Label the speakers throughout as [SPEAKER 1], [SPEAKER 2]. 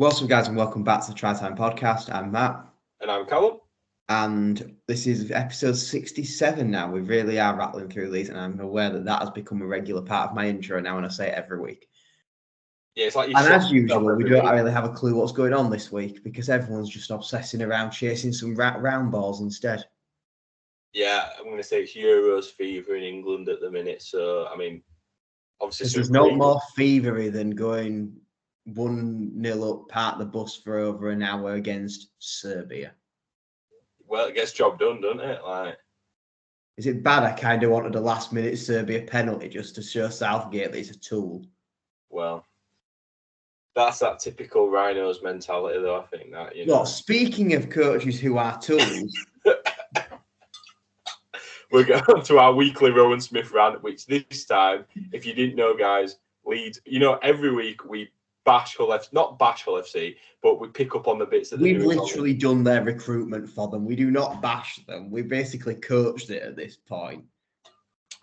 [SPEAKER 1] Welcome, guys, and welcome back to the Try Time Podcast. I'm Matt.
[SPEAKER 2] And I'm Callum.
[SPEAKER 1] And this is episode 67 now. We really are rattling through these, and I'm aware that has become a regular part of my intro now, and I say it every week.
[SPEAKER 2] Yeah, it's like you.
[SPEAKER 1] And as usual, we don't really have a clue what's going on this week because everyone's just obsessing around chasing some round balls instead.
[SPEAKER 2] Yeah, I'm going to say it's Euros fever in England at the minute. So, I mean, obviously...
[SPEAKER 1] There's no more fevery than going 1-0 up, park the bus for over an hour against Serbia.
[SPEAKER 2] Well, it gets job done, doesn't it?
[SPEAKER 1] Is it bad? I kind of wanted a last-minute Serbia penalty just to show Southgate that he's a tool.
[SPEAKER 2] Well, that's that typical Rhinos mentality, though. I think that
[SPEAKER 1] Well, speaking of coaches who are tools,
[SPEAKER 2] we're going to our weekly Rowan Smith rant, which this time, if you didn't know, guys, Leeds. Every week we bash Hull FC, not bash Hull FC, but we pick up on the bits that
[SPEAKER 1] we've literally done their recruitment for them. We do not bash them. We basically coached it at this point.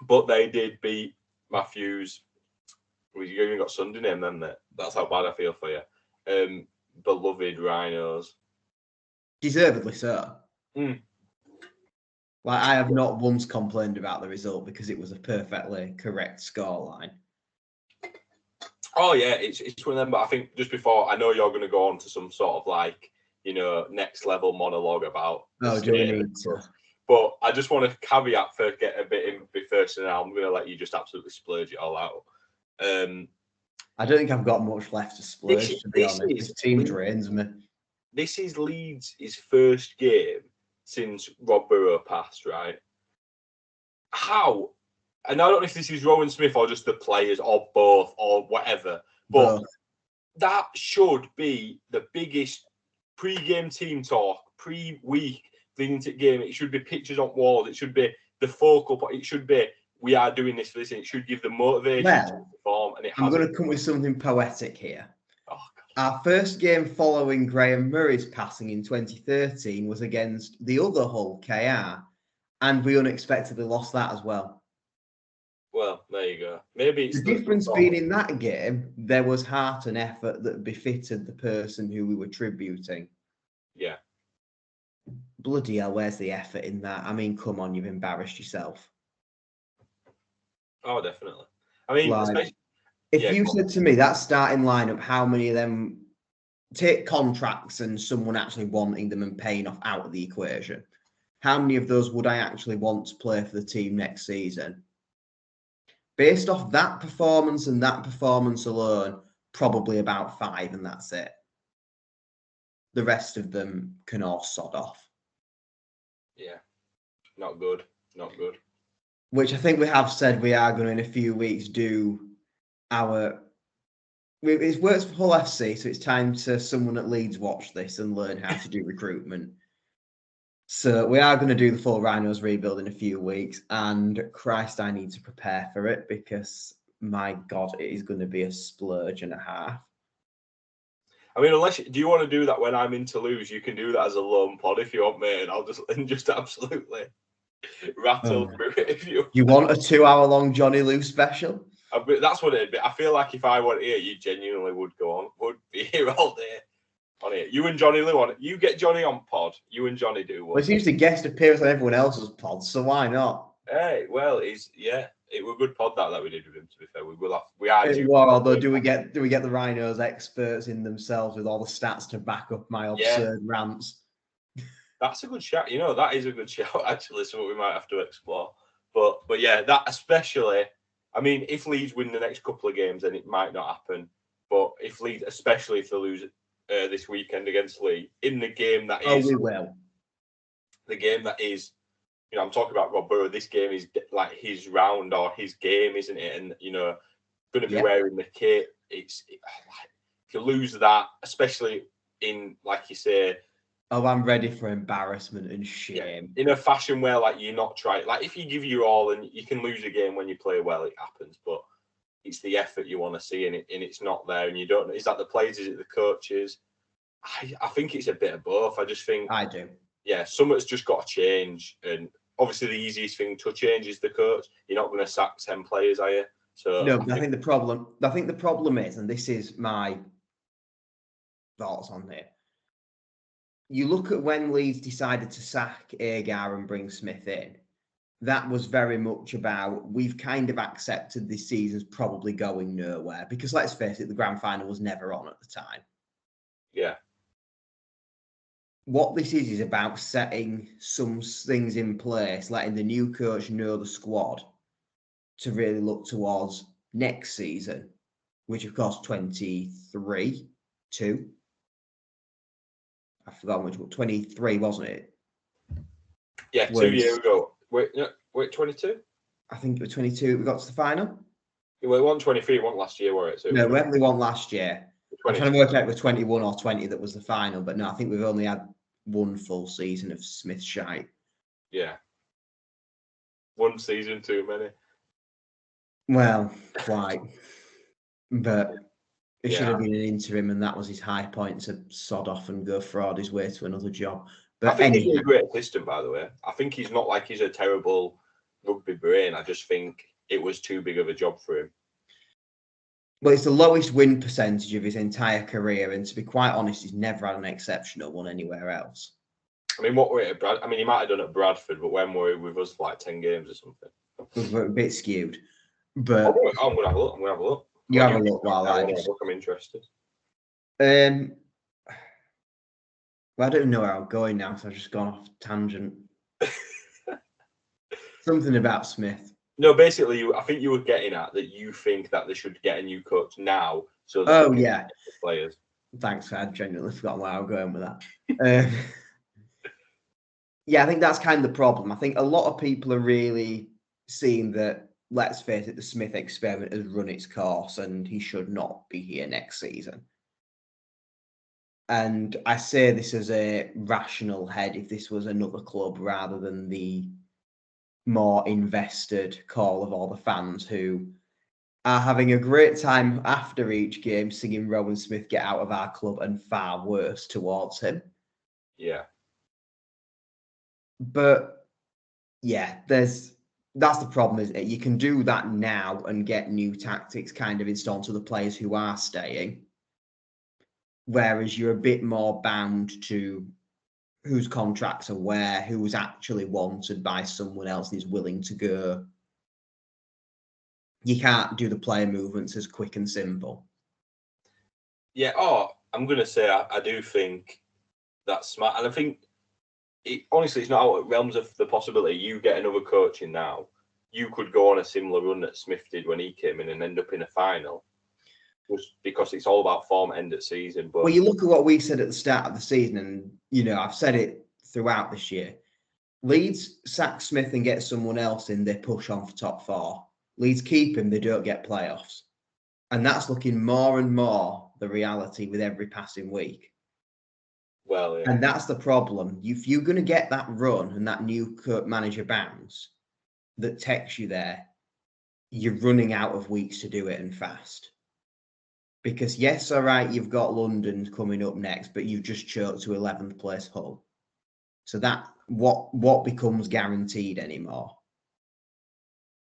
[SPEAKER 2] But they did beat Matthews. We've even got Sunday name, then. That's how bad I feel for you. Beloved Rhinos.
[SPEAKER 1] Deservedly so.
[SPEAKER 2] Mm.
[SPEAKER 1] Like, I have not once complained about the result because it was a perfectly correct scoreline.
[SPEAKER 2] Oh, yeah, it's one of them. But I think just before, I know you're going to go on to some sort of next level monologue about.
[SPEAKER 1] Oh, do we need to?
[SPEAKER 2] But I just want to caveat first, get a bit in first, and I'm going to let you just absolutely splurge it all out.
[SPEAKER 1] I don't think I've got much left to splurge, to be honest. This team drains me.
[SPEAKER 2] This is Leeds' first game since Rob Burrow passed, right? How? And I don't know if this is Rowan Smith or just the players or both or whatever, but that should be the biggest pre-game team talk, pre-week leading to game. It should be pictures on walls. It should be the focal point. It should be, we are doing this for this. And it should give them motivation to perform. And
[SPEAKER 1] I'm going to come with something poetic here.
[SPEAKER 2] Oh,
[SPEAKER 1] our first game following Graham Murray's passing in 2013 was against the other Hull, KR, and we unexpectedly lost that as well.
[SPEAKER 2] Well, there you go. Maybe it's
[SPEAKER 1] the difference being in that game, there was heart and effort that befitted the person who we were tributing.
[SPEAKER 2] Yeah.
[SPEAKER 1] Bloody hell, where's the effort in that? I mean, come on, you've embarrassed yourself.
[SPEAKER 2] Oh, definitely. I mean,
[SPEAKER 1] if you said to me that starting lineup, how many of them take contracts and someone actually wanting them and paying off out of the equation? How many of those would I actually want to play for the team next season? Based off that performance and that performance alone, probably about 5, and that's it. The rest of them can all sod off.
[SPEAKER 2] Yeah, not good. Not good.
[SPEAKER 1] Which I think we have said we are going to, in a few weeks, do our... It works for Hull FC, so it's time to someone at Leeds watch this and learn how to do recruitment. So we are going to do the full Rhinos rebuild in a few weeks, and Christ, I need to prepare for it because, my God, it is going to be a splurge and a half.
[SPEAKER 2] I mean, do you want to do that when I'm in Toulouse? You can do that as a lone pod if you want, mate, and I'll just absolutely rattle through it if you want.
[SPEAKER 1] You want a 2-hour-long Johnny Lou special?
[SPEAKER 2] That's what it'd be. I feel like if I were here, you genuinely would be here all day. On it. You and Johnny Lou on it. You get Johnny on pod. You and Johnny do one.
[SPEAKER 1] Well, it's usually guest appearance on everyone else's pods, so why not?
[SPEAKER 2] Hey, well, it was a good pod that we did with him. To be fair, we are.
[SPEAKER 1] Although, do we get the Rhinos experts in themselves with all the stats to back up my absurd rants?
[SPEAKER 2] That's a good shout. That is a good shout. Actually, something we might have to explore. But yeah, that especially. I mean, if Leeds win the next couple of games, then it might not happen. But if Leeds, especially if they lose this weekend against Leeds, in the game that is...
[SPEAKER 1] Oh, we will.
[SPEAKER 2] The game that is... I'm talking about Rob Burrow. This game is like his round or his game, isn't it? And, going to be wearing the kit. If you lose that, especially in, like you say...
[SPEAKER 1] Oh, I'm ready for embarrassment and shame.
[SPEAKER 2] Yeah, in a fashion where, you're not trying... if you give your all and you can lose a game when you play well, it happens. But it's the effort you want to see, and it's not there, and you don't... Is that the players? Is it the coaches? I think it's a bit of both. I just think...
[SPEAKER 1] I do.
[SPEAKER 2] Yeah, something's just got to change. And obviously the easiest thing to change is the coach. You're not going to sack 10 players, are you? So
[SPEAKER 1] no, I think the problem is, and this is my thoughts on it. You look at when Leeds decided to sack Agar and bring Smith in, that was very much about, we've kind of accepted this season's probably going nowhere, because let's face it, the grand final was never on at the time.
[SPEAKER 2] Yeah.
[SPEAKER 1] What this is about setting some things in place, letting the new coach know the squad to really look towards next season, which of course 23-2. I forgot which, 23, wasn't it?
[SPEAKER 2] Yeah, 2 years ago. Wait, 22?
[SPEAKER 1] I think it was 22. We got to the final.
[SPEAKER 2] Well, it won 23. It won last year, were it? So
[SPEAKER 1] No, we only won last year. I'm
[SPEAKER 2] 22.
[SPEAKER 1] trying to work out if it was 21 or 20 that was the final, but no, I think we've only had one full season of Smith shite.
[SPEAKER 2] Yeah. One season too many.
[SPEAKER 1] Well, quite. But it should have
[SPEAKER 2] Yeah.
[SPEAKER 1] been an interim, and that was his high point to sod off and go fraud his way to another job.
[SPEAKER 2] I
[SPEAKER 1] But
[SPEAKER 2] think he's
[SPEAKER 1] anyhow,
[SPEAKER 2] a great assistant, by the way. I think he's not like he's a terrible rugby brain. I just think it was too big of a job for him.
[SPEAKER 1] well, it's the lowest win percentage of his entire career, and to be quite honest, he's never had an exceptional one anywhere else.
[SPEAKER 2] I mean, what were it at Brad? I mean, he might have done it at Bradford, but when were he with us for like 10 games or something?
[SPEAKER 1] We're a bit skewed. But
[SPEAKER 2] I'm gonna have a look. I'm gonna have a look.
[SPEAKER 1] You have a look while I just.
[SPEAKER 2] I'm interested.
[SPEAKER 1] Well, I don't know where I'm going now, so I've just gone off tangent. Something about Smith.
[SPEAKER 2] No, basically, I think you were getting at that you think that they should get a new coach now. So
[SPEAKER 1] Yeah.
[SPEAKER 2] Players.
[SPEAKER 1] Thanks, I genuinely forgot where I'm going with that. Yeah, I think that's kind of the problem. I think a lot of people are really seeing that, let's face it, the Smith experiment has run its course and he should not be here next season. And I say this as a rational head if this was another club rather than the more invested call of all the fans who are having a great time after each game singing Rowan Smith, get out of our club, and far worse towards him.
[SPEAKER 2] Yeah.
[SPEAKER 1] But yeah, that's the problem, isn't it? You can do that now and get new tactics kind of installed to the players who are staying. Whereas you're a bit more bound to whose contracts are where, who was actually wanted by someone else and is willing to go. You can't do the player movements as quick and simple.
[SPEAKER 2] Yeah. Oh, I'm going to say I do think that's smart. And I think, honestly, it's not out of realms of the possibility you get another coach in now. You could go on a similar run that Smith did when he came in and end up in a final. Just because it's all about form end of season. But
[SPEAKER 1] well, you look at what we said at the start of the season, and I've said it throughout this year. Leeds sack Smith and get someone else in, they push on for top four. Leeds keep him, they don't get playoffs. And that's looking more and more the reality with every passing week.
[SPEAKER 2] Well, yeah.
[SPEAKER 1] And that's the problem. If you're going to get that run and that new manager bounce that takes you there, you're running out of weeks to do it, and fast. Because yes, all right, you've got London coming up next, but you've just choked to 11th place Hull. So that what becomes guaranteed anymore?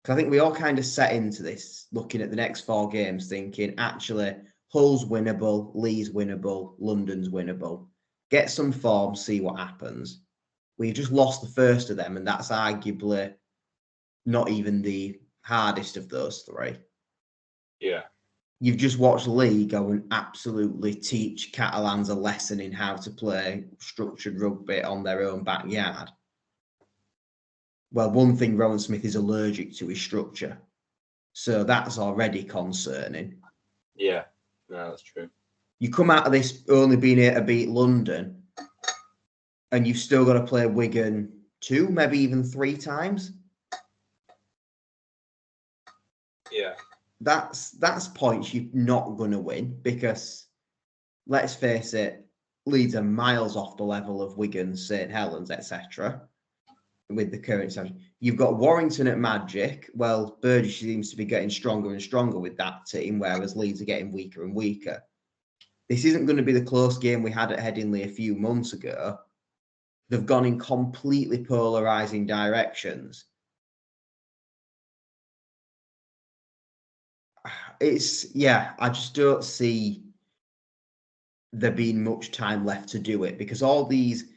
[SPEAKER 1] Because I think we all kind of set into this, looking at the next 4 games, thinking actually Hull's winnable, Leeds winnable, London's winnable. Get some form, see what happens. We've just lost the first of them, and that's arguably not even the hardest of those 3.
[SPEAKER 2] Yeah.
[SPEAKER 1] You've just watched Lee go and absolutely teach Catalans a lesson in how to play structured rugby on their own backyard. Well, one thing Rowan Smith is allergic to is structure. So that's already concerning.
[SPEAKER 2] Yeah, no, that's true.
[SPEAKER 1] You come out of this only being able to beat London, and you've still got to play Wigan 2, maybe even 3 times.
[SPEAKER 2] Yeah.
[SPEAKER 1] That's points you're not going to win, because let's face it, Leeds are miles off the level of Wigan, St Helens, etc. with the current situation. You've got Warrington at Magic. Well, Burgess seems to be getting stronger and stronger with that team, whereas Leeds are getting weaker and weaker. This isn't going to be the close game we had at Headingley a few months ago. They've gone in completely polarising directions. I just don't see there being much time left to do it, because all these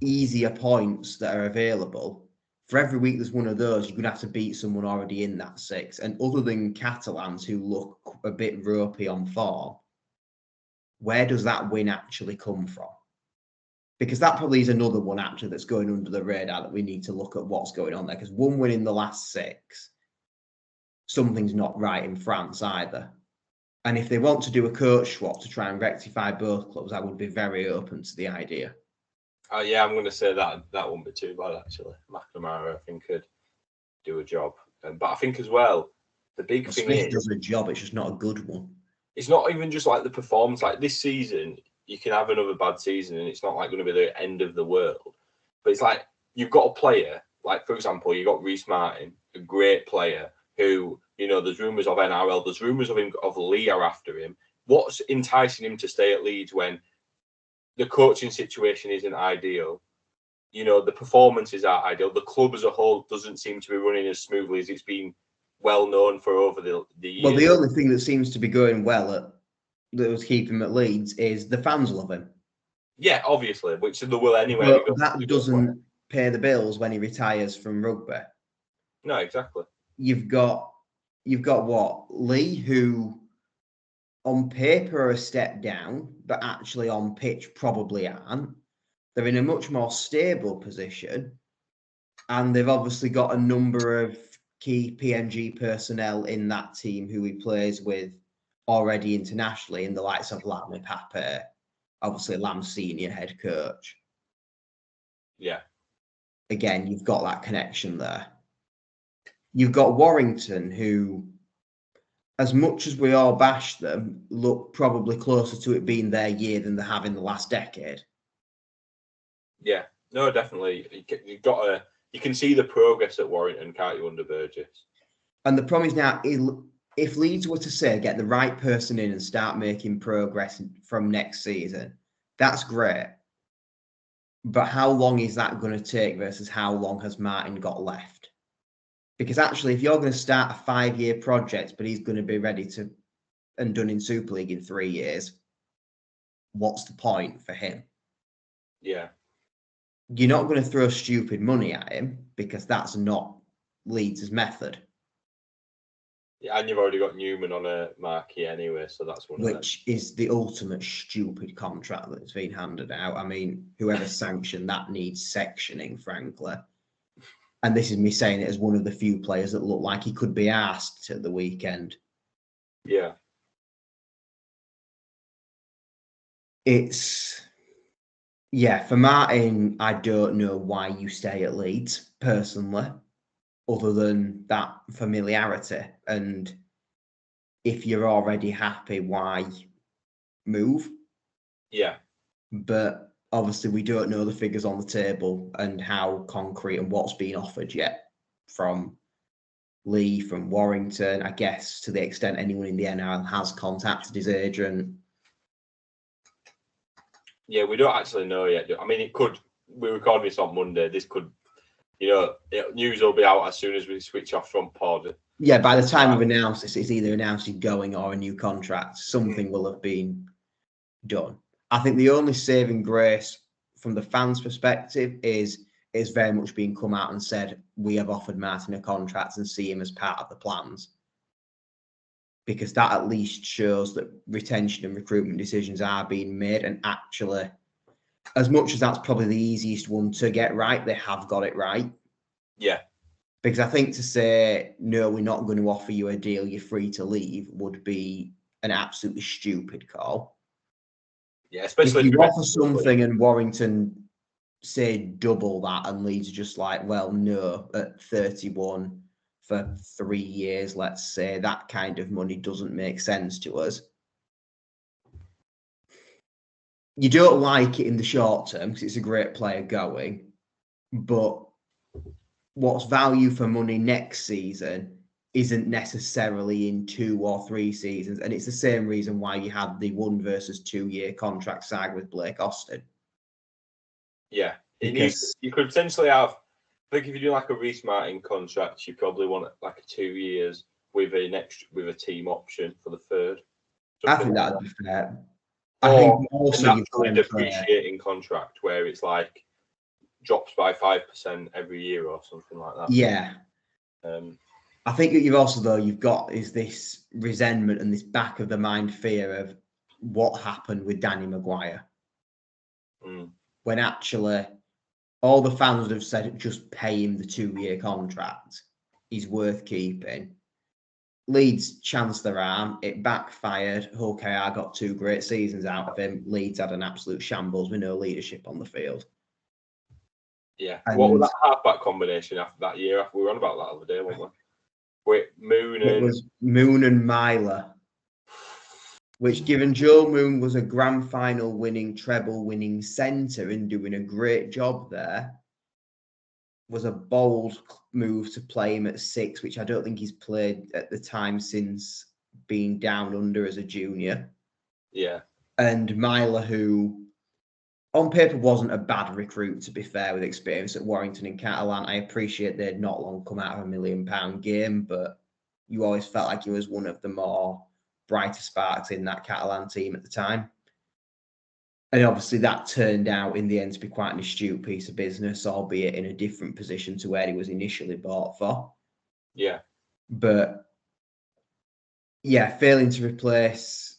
[SPEAKER 1] easier points that are available, for every week there's one of those, you're going to have to beat someone already in that 6. And other than Catalans, who look a bit ropey on form, where does that win actually come from? Because that probably is another one actually that's going under the radar that we need to look at what's going on there. Because one win in the last 6, something's not right in France either. And if they want to do a coach swap to try and rectify both clubs, I would be very open to the idea.
[SPEAKER 2] Oh yeah, I'm going to say that won't be too bad actually. McNamara, I think, could do a job. But I think as well, the big thing
[SPEAKER 1] Smith
[SPEAKER 2] is,
[SPEAKER 1] does a job. It's just not a good one.
[SPEAKER 2] It's not even just like the performance. Like this season, you can have another bad season, and it's not like going to be the end of the world. But it's like you've got a player, like for example, you got Reece Martin, a great player who, you know, there's rumours of NRL, there's rumours of him of Lee are after him. What's enticing him to stay at Leeds when the coaching situation isn't ideal? You know, the performances aren't ideal. The club as a whole doesn't seem to be running as smoothly as it's been well known for over the years.
[SPEAKER 1] Well, the only thing that seems to be going well that was keeping him at Leeds is the fans love him.
[SPEAKER 2] Yeah, obviously, which they will anyway.
[SPEAKER 1] But that doesn't pay the bills when he retires from rugby.
[SPEAKER 2] No, exactly.
[SPEAKER 1] You've got what? Lee, who on paper are a step down, but actually on pitch probably aren't. They're in a much more stable position, and they've obviously got a number of key PNG personnel in that team who he plays with already internationally, in the likes of Lamy Pape, obviously Lam's senior head coach.
[SPEAKER 2] Yeah.
[SPEAKER 1] Again, you've got that connection there. You've got Warrington, who, as much as we all bash them, look probably closer to it being their year than they have in the last decade.
[SPEAKER 2] Yeah, no, definitely. You can see the progress at Warrington, can't you, under Burgess?
[SPEAKER 1] And the problem is now, if Leeds were to say get the right person in and start making progress from next season, that's great. But how long is that going to take versus how long has Martin got left? Because actually, if you're going to start a 5-year project, but he's going to be ready to and done in Super League in 3 years, what's the point for him?
[SPEAKER 2] Yeah.
[SPEAKER 1] You're not going to throw stupid money at him because that's not Leeds' method.
[SPEAKER 2] Yeah, and you've already got Newman on a marquee anyway, so that's one
[SPEAKER 1] which is the ultimate stupid contract that's been handed out. I mean, whoever sanctioned that needs sectioning, frankly. And this is me saying it as one of the few players that look like he could be asked at the weekend.
[SPEAKER 2] Yeah.
[SPEAKER 1] For Martin, I don't know why you stay at Leeds, personally, other than that familiarity. And if you're already happy, why move?
[SPEAKER 2] Yeah.
[SPEAKER 1] But obviously we don't know the figures on the table and how concrete and what's been offered yet from Lee, from Warrington. I guess to the extent anyone in the NRL has contacted his agent.
[SPEAKER 2] Yeah, we don't actually know yet. I mean, it could. We're recording this on Monday. This could, news will be out as soon as we switch off from pod.
[SPEAKER 1] Yeah, by the time we've announced this, it's either announced he's going or a new contract. Something will have been done. I think the only saving grace from the fans' perspective is very much being come out and said, we have offered Martin a contract and see him as part of the plans. Because that at least shows that retention and recruitment decisions are being made, and actually, as much as that's probably the easiest one to get right, they have got it right.
[SPEAKER 2] Yeah.
[SPEAKER 1] Because I think to say, no, we're not going to offer you a deal, you're free to leave, would be an absolutely stupid call.
[SPEAKER 2] Yeah, especially
[SPEAKER 1] if you offer something and Warrington say double that and Leeds are just like, well, no, at 31 for 3 years, let's say, that kind of money doesn't make sense to us. You don't like it in the short term because it's a great player going, but what's value for money next season isn't necessarily in 2 or 3 seasons. And it's the same reason why you had the 1 versus 2 year contract signed with Blake Austin.
[SPEAKER 2] Yeah. You could potentially have, I think if you do like a Reece Martin contract, you probably want like 2 years with a team option for the third.
[SPEAKER 1] I think that'd be fair. I think
[SPEAKER 2] Or
[SPEAKER 1] also
[SPEAKER 2] a
[SPEAKER 1] you've got
[SPEAKER 2] naturally
[SPEAKER 1] to play.
[SPEAKER 2] depreciating contract where it's like drops by 5% every year or something like that.
[SPEAKER 1] Yeah. I think that you've got is this resentment and this back of the mind fear of what happened with Danny Maguire. When actually all the fans would have said just pay him the 2-year contract. He's worth keeping. Leeds chanced their arm. It backfired. Hull KR got 2 great seasons out of him. Leeds had an absolute shambles with no leadership on the field.
[SPEAKER 2] Yeah. And what was that halfback combination after that year? We were on about that the other day, weren't we? With Moon and...
[SPEAKER 1] It was Moon and Myler, which, given Joe Moon was a grand final winning, treble winning centre and doing a great job there, was a bold move to play him at 6, which I don't think he's played at the time since being down under as a junior.
[SPEAKER 2] Yeah.
[SPEAKER 1] And Myler, who on paper wasn't a bad recruit, to be fair, with experience at Warrington and Catalan. I appreciate they'd not long come out of £1 million game, but you always felt like he was one of the more brighter sparks in that Catalan team at the time. And obviously that turned out in the end to be quite an astute piece of business, albeit in a different position to where he was initially bought for.
[SPEAKER 2] Yeah.
[SPEAKER 1] But yeah, failing to replace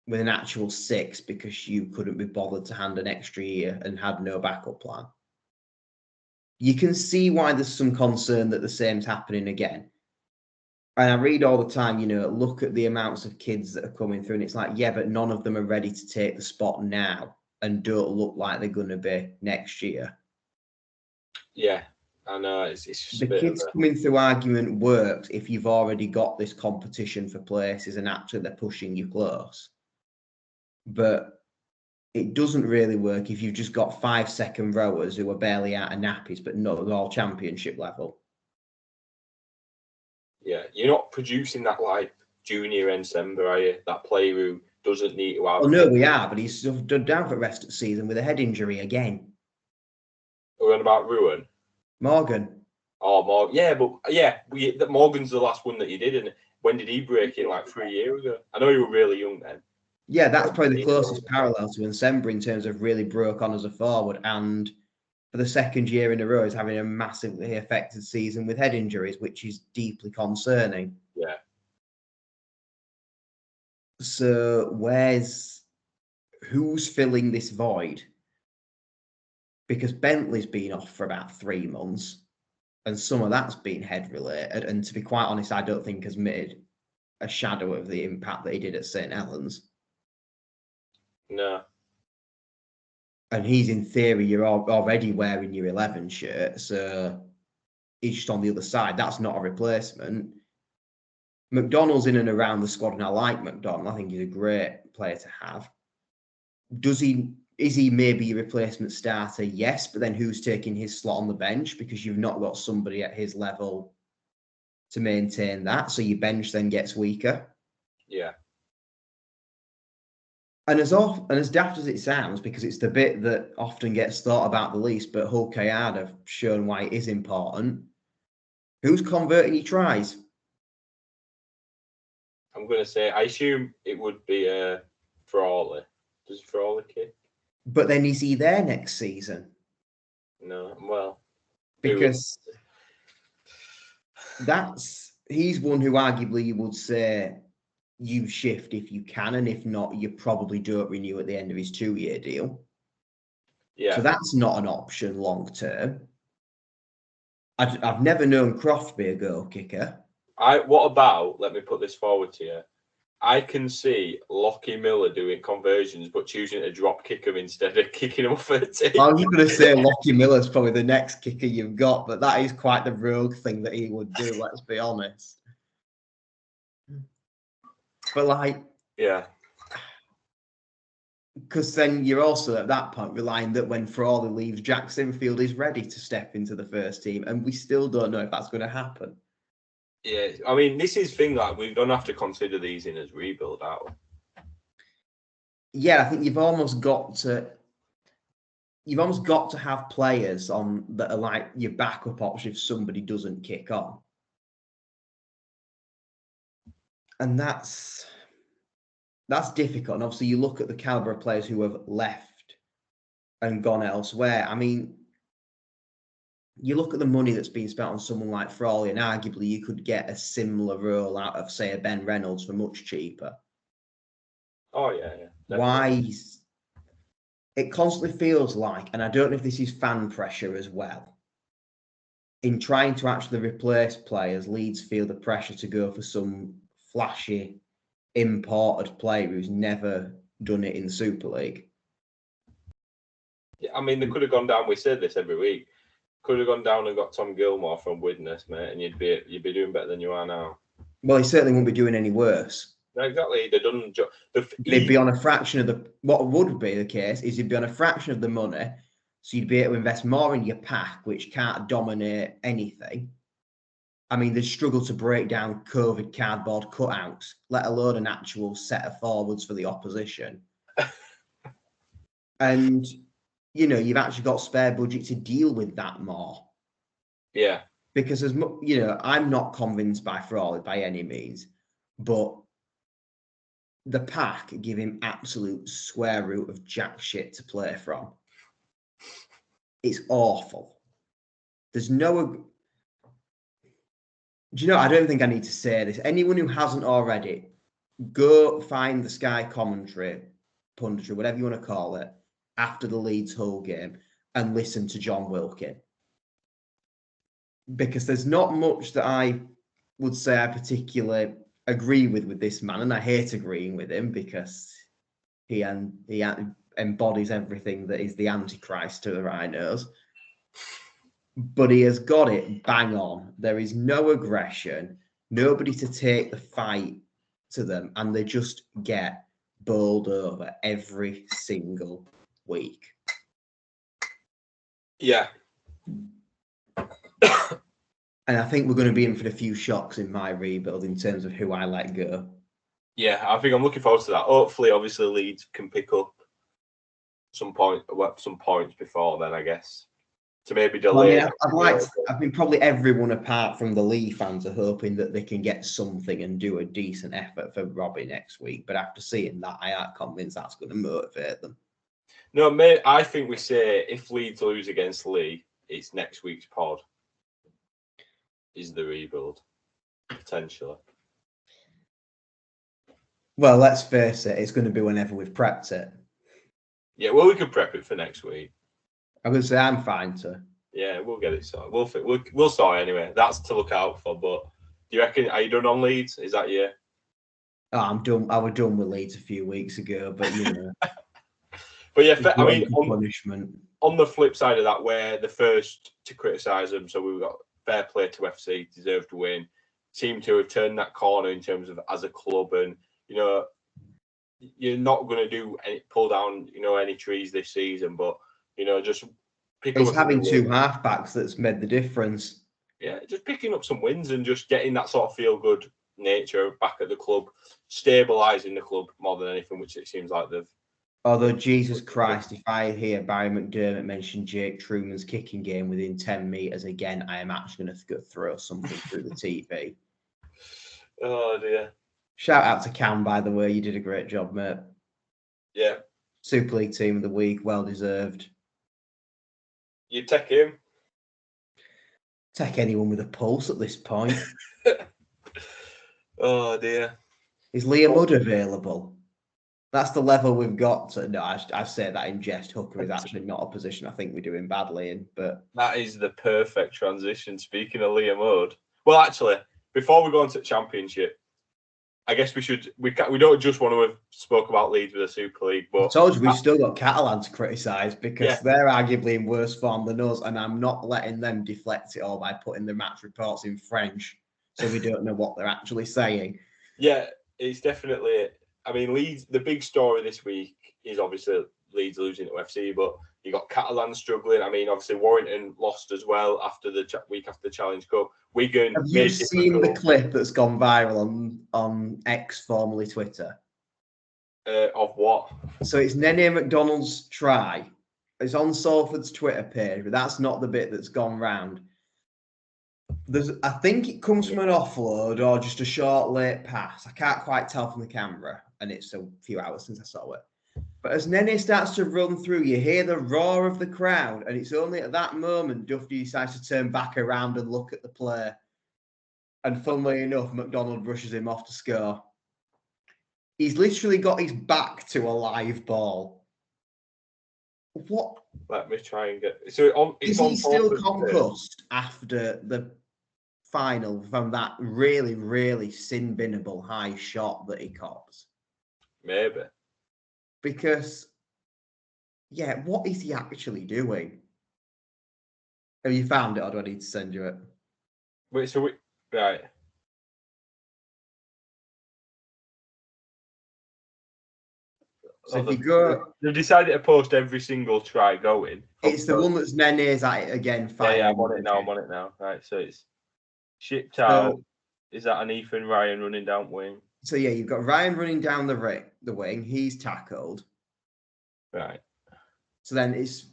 [SPEAKER 1] with an actual 6 because you couldn't be bothered to hand an extra year and had no backup plan. You can see why there's some concern that the same's happening again. And I read all the time, look at the amounts of kids that are coming through, and it's like, yeah, but none of them are ready to take the spot now and don't look like they're going to be next year.
[SPEAKER 2] Yeah, I know. It's just
[SPEAKER 1] the kids coming through argument works if you've already got this competition for places and actually they're pushing you close. But it doesn't really work if you've just got 5-second rowers who are barely out of nappies, but not at all championship level.
[SPEAKER 2] Yeah, you're not producing that like junior Ensemble, are you? That player who doesn't need to have...
[SPEAKER 1] Well, no, we are, but he's stood down for the rest of the season with a head injury again.
[SPEAKER 2] We're on about Ruin.
[SPEAKER 1] Morgan.
[SPEAKER 2] Oh, Morgan. Yeah, but Morgan's the last one that you did. And when did he break in? Like 3 years ago? I know you were really young then.
[SPEAKER 1] Yeah, that's probably the closest parallel to Ensemble in terms of really broke on as a forward, and for the second year in a row is having a massively affected season with head injuries, which is deeply concerning.
[SPEAKER 2] Yeah.
[SPEAKER 1] So who's filling this void? Because Bentley's been off for about 3 months, and some of that's been head related. And to be quite honest, I don't think has made a shadow of the impact that he did at St. Helens.
[SPEAKER 2] No.
[SPEAKER 1] And he's in theory, you're already wearing your 11 shirt, so he's just on the other side. That's not a replacement. McDonald's in and around the squad, and I like McDonald. I think he's a great player to have. Is he maybe a replacement starter? Yes, but then who's taking his slot on the bench? Because you've not got somebody at his level to maintain that. So your bench then gets weaker.
[SPEAKER 2] Yeah.
[SPEAKER 1] And as daft as it sounds, because it's the bit that often gets thought about the least, but Hull KR have shown why it is important. Who's converting your tries?
[SPEAKER 2] I'm going to say, I assume it would be Frawley. Does Frawley kick?
[SPEAKER 1] But then is he there next season?
[SPEAKER 2] No, well.
[SPEAKER 1] Because he's one who arguably you would say you shift if you can, and if not, you probably don't renew at the end of his 2-year deal.
[SPEAKER 2] Yeah.
[SPEAKER 1] So that's not an option long term. I've never known Croft be a goal kicker.
[SPEAKER 2] What about, let me put this forward to you. I can see Lockie Miller doing conversions, but choosing to drop kick him instead of kicking him off at the team.
[SPEAKER 1] I was going to say Lockie Miller's probably the next kicker you've got, but that is quite the rogue thing that he would do, let's be honest. But
[SPEAKER 2] yeah.
[SPEAKER 1] Because then you're also at that point relying that when Frawley leaves, Jack Sinfield is ready to step into the first team, and we still don't know if that's going to happen.
[SPEAKER 2] Yeah, I mean, this is thing like we don't have to consider these in as rebuild out.
[SPEAKER 1] Yeah, I think you've almost got to have players on that are like your backup option if somebody doesn't kick on. And that's that's difficult. And obviously, you look at the caliber of players who have left and gone elsewhere. I mean, you look at the money that's been spent on someone like Frawley, and arguably you could get a similar role out of, say, a Ben Reynolds for much cheaper.
[SPEAKER 2] Oh, yeah.
[SPEAKER 1] Why? It constantly feels like, and I don't know if this is fan pressure as well, in trying to actually replace players, Leeds feel the pressure to go for some flashy, imported player who's never done it in the Super League.
[SPEAKER 2] Yeah, I mean, they could have gone down. We said this every week. Could have gone down and got Tom Gilmore from Widnes, mate, and you'd be doing better than you are now.
[SPEAKER 1] Well, he certainly won't be doing any worse.
[SPEAKER 2] No, exactly. They've done.
[SPEAKER 1] He'd be on a fraction of the. What would be the case is he'd be on a fraction of the money, so you'd be able to invest more in your pack, which can't dominate anything. I mean, they struggle to break down COVID cardboard cutouts, let alone an actual set of forwards for the opposition. And, you know, you've actually got spare budget to deal with that more.
[SPEAKER 2] Yeah.
[SPEAKER 1] Because, I'm not convinced by Frawley by any means, but the pack give him absolute square root of jack shit to play from. It's awful. There's no... Do you know, I don't think I need to say this. Anyone who hasn't already, go find the Sky commentary, punditry, whatever you want to call it, after the Leeds Hull game and listen to John Wilkin. Because there's not much that I would say I particularly agree with this man, and I hate agreeing with him because he embodies everything that is the Antichrist to the Rhinos. But he has got it bang on. There is no aggression, nobody to take the fight to them, and they just get bowled over every single week.
[SPEAKER 2] Yeah.
[SPEAKER 1] And I think we're going to be in for a few shocks in my rebuild in terms of who I let go.
[SPEAKER 2] Yeah, I think I'm looking forward to that. Hopefully, obviously, Leeds can pick up some points before then, I guess. To maybe delay.
[SPEAKER 1] I think probably everyone apart from the Lee fans are hoping that they can get something and do a decent effort for Robbie next week. But after seeing that, I aren't convinced that's going to motivate them.
[SPEAKER 2] No, mate, I think we say if Leeds lose against Lee, it's next week's pod. Is the rebuild potentially?
[SPEAKER 1] Well, let's face it, it's going to be whenever we've prepped it.
[SPEAKER 2] Yeah, well, we could prep it for next week.
[SPEAKER 1] I'm going to say I'm fine to.
[SPEAKER 2] Yeah, we'll get it sorted. We'll sort it anyway. That's to look out for. But do you reckon? Are you done on Leeds? Is that you?
[SPEAKER 1] Oh, I'm done. I was done with Leeds a few weeks ago, but you know.
[SPEAKER 2] But yeah, I mean,
[SPEAKER 1] punishment.
[SPEAKER 2] On the flip side of that, we're the first to criticise them, so we've got fair play to FC, deserved to win. Seem to have turned that corner in terms of as a club, and you know, you're not going to pull down any trees this season, but you know, just pick up.
[SPEAKER 1] It's having two halfbacks that's made the difference.
[SPEAKER 2] Yeah, just picking up some wins and just getting that sort of feel good nature back at the club, stabilising the club more than anything, which it seems like they've.
[SPEAKER 1] Although, Jesus Christ, if I hear Barry McDermott mention Jake Truman's kicking game within 10 metres again, I am actually going to throw something through the TV.
[SPEAKER 2] Oh, dear.
[SPEAKER 1] Shout out to Cam, by the way. You did a great job, mate.
[SPEAKER 2] Yeah.
[SPEAKER 1] Super League Team of the Week. Well deserved.
[SPEAKER 2] You take him?
[SPEAKER 1] Take anyone with a pulse at this point.
[SPEAKER 2] Oh, dear.
[SPEAKER 1] Is Liam Mudd available? That's the level we've got to. No, I say that in jest. Hooker is actually not a position I think we're doing badly in. But
[SPEAKER 2] that is the perfect transition. Speaking of Liam Mudd, well, actually, before we go into the Championship, I guess we should. We don't just want to have spoke about Leeds with the Super League, but
[SPEAKER 1] I told you we've still got Catalan to criticise because they're arguably in worse form than us, and I'm not letting them deflect it all by putting the match reports in French, so we don't know what they're actually saying.
[SPEAKER 2] Yeah, it's definitely. I mean, Leeds, the big story this week is obviously Leeds losing to FC, but you got Catalan struggling. I mean, obviously Warrington lost as well after the week after the Challenge Cup. Wigan.
[SPEAKER 1] Have you seen the clip that's gone viral on X, formerly Twitter?
[SPEAKER 2] Of what?
[SPEAKER 1] So it's Nene McDonald's try. It's on Salford's Twitter page, but that's not the bit that's gone round. I think it comes from an offload or just a short late pass. I can't quite tell from the camera. and it's a few hours since I saw it. But as Nene starts to run through, you hear the roar of the crowd, and it's only at that moment Duffy decides to turn back around and look at the play. And funnily enough, McDonald rushes him off to score. He's literally got his back to a live ball. What?
[SPEAKER 2] Let me try and get. So
[SPEAKER 1] is he still concussed after the final from that really, really sin-binnable high shot that he cops?
[SPEAKER 2] Maybe.
[SPEAKER 1] Because, yeah, what is he actually doing? Have you found it, or do I need to send you it?
[SPEAKER 2] Wait, right.
[SPEAKER 1] So if you go...
[SPEAKER 2] They've decided to post every single try going.
[SPEAKER 1] It's the one that's Nene's at it again.
[SPEAKER 2] Yeah, I'm on it now. Right, so it's shipped out. Is that an Ethan Ryan running down wing?
[SPEAKER 1] So yeah, you've got Ryan running down the wing. He's tackled.
[SPEAKER 2] Right.
[SPEAKER 1] So then it's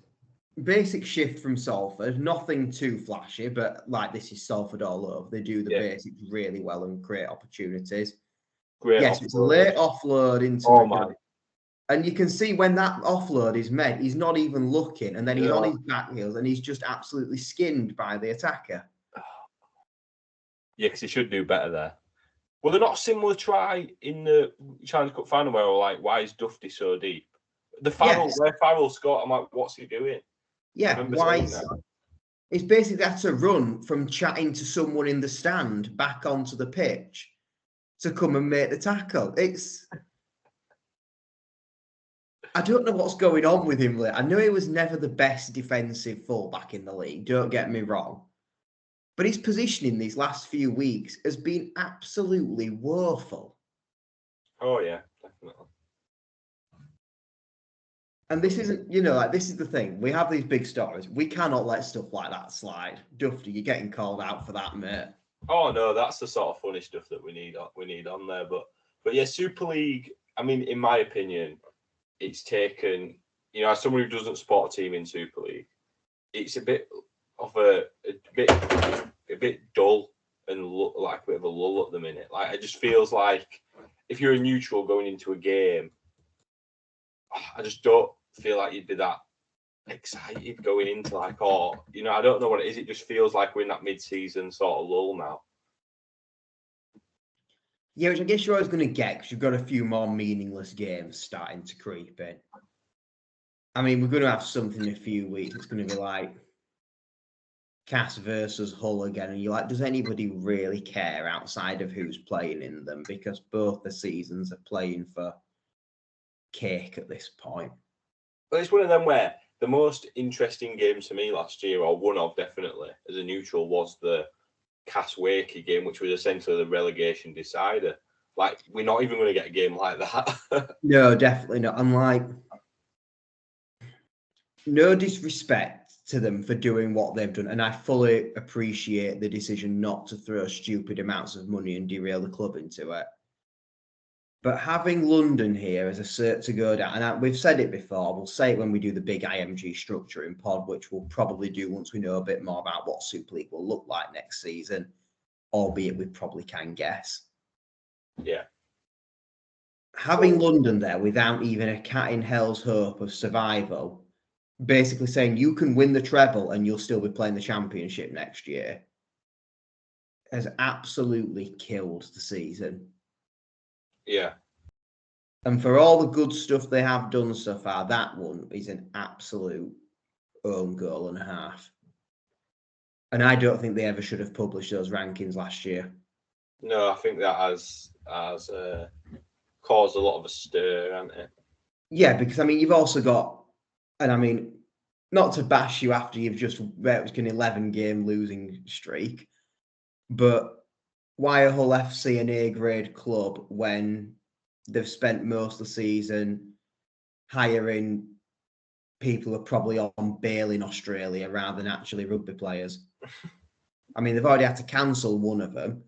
[SPEAKER 1] basic shift from Salford. Nothing too flashy, but like this is Salford all over. They do the basics really well and create opportunities. Yes, it's a late offload into
[SPEAKER 2] my.
[SPEAKER 1] And you can see when that offload is made, he's not even looking, and then he's on his back heels, and he's just absolutely skinned by the attacker.
[SPEAKER 2] Yeah, because he should do better there. Well, they're not a similar try in the Challenge Cup final where we're like, why is Dufty so deep? The Farrell, where Farrell scored, I'm like, what's he doing?
[SPEAKER 1] Yeah, why is... It's basically had to run from chatting to someone in the stand back onto the pitch to come and make the tackle. I don't know what's going on with him. I know he was never the best defensive fullback in the league, don't get me wrong. But his positioning these last few weeks has been absolutely woeful.
[SPEAKER 2] Oh, yeah, definitely.
[SPEAKER 1] And this isn't, this is the thing. We have these big stories. We cannot let stuff like that slide. Dufty, you're getting called out for that, mate.
[SPEAKER 2] Oh, no, that's the sort of funny stuff that we need on there. But yeah, Super League, I mean, in my opinion, it's taken, as someone who doesn't support a team in Super League, it's a bit of a bit dull and like a bit of a lull at the minute. Like, it just feels like if you're a neutral going into a game, I just don't feel like you'd be that excited going into I don't know what it is. It just feels like we're in that mid-season sort of lull now.
[SPEAKER 1] Yeah, which I guess you're always going to get because you've got a few more meaningless games starting to creep in. I mean, we're going to have something in a few weeks. It's going to be like Cass versus Hull again. And you're like, does anybody really care outside of who's playing in them? Because both the seasons are playing for cake at this point.
[SPEAKER 2] But it's one of them where the most interesting game to me last year, or one of definitely, as a neutral, was the Cass Wakey game, which was essentially the relegation decider. Like, we're not even going to get a game like that.
[SPEAKER 1] No, definitely not. I'm like, no disrespect to them for doing what they've done. And I fully appreciate the decision not to throw stupid amounts of money and derail the club into it. But having London here as a cert to go down, and we've said it before, we'll say it when we do the big IMG structuring pod, which we'll probably do once we know a bit more about what Super League will look like next season, albeit we probably can guess.
[SPEAKER 2] Yeah.
[SPEAKER 1] Having London there without even a cat in hell's hope of survival, basically saying you can win the treble and you'll still be playing the championship next year, has absolutely killed the season.
[SPEAKER 2] Yeah.
[SPEAKER 1] And for all the good stuff they have done so far, that one is an absolute own goal and a half. And I don't think they ever should have published those rankings last year.
[SPEAKER 2] No, I think that has caused a lot of a stir, hasn't it?
[SPEAKER 1] Yeah, because, I mean, you've also got, and I mean, not to bash you after you've just reached an 11-game losing streak, but why are Hull FC an A-grade club when they've spent most of the season hiring people who are probably on bail in Australia rather than actually rugby players? I mean, they've already had to cancel one of them.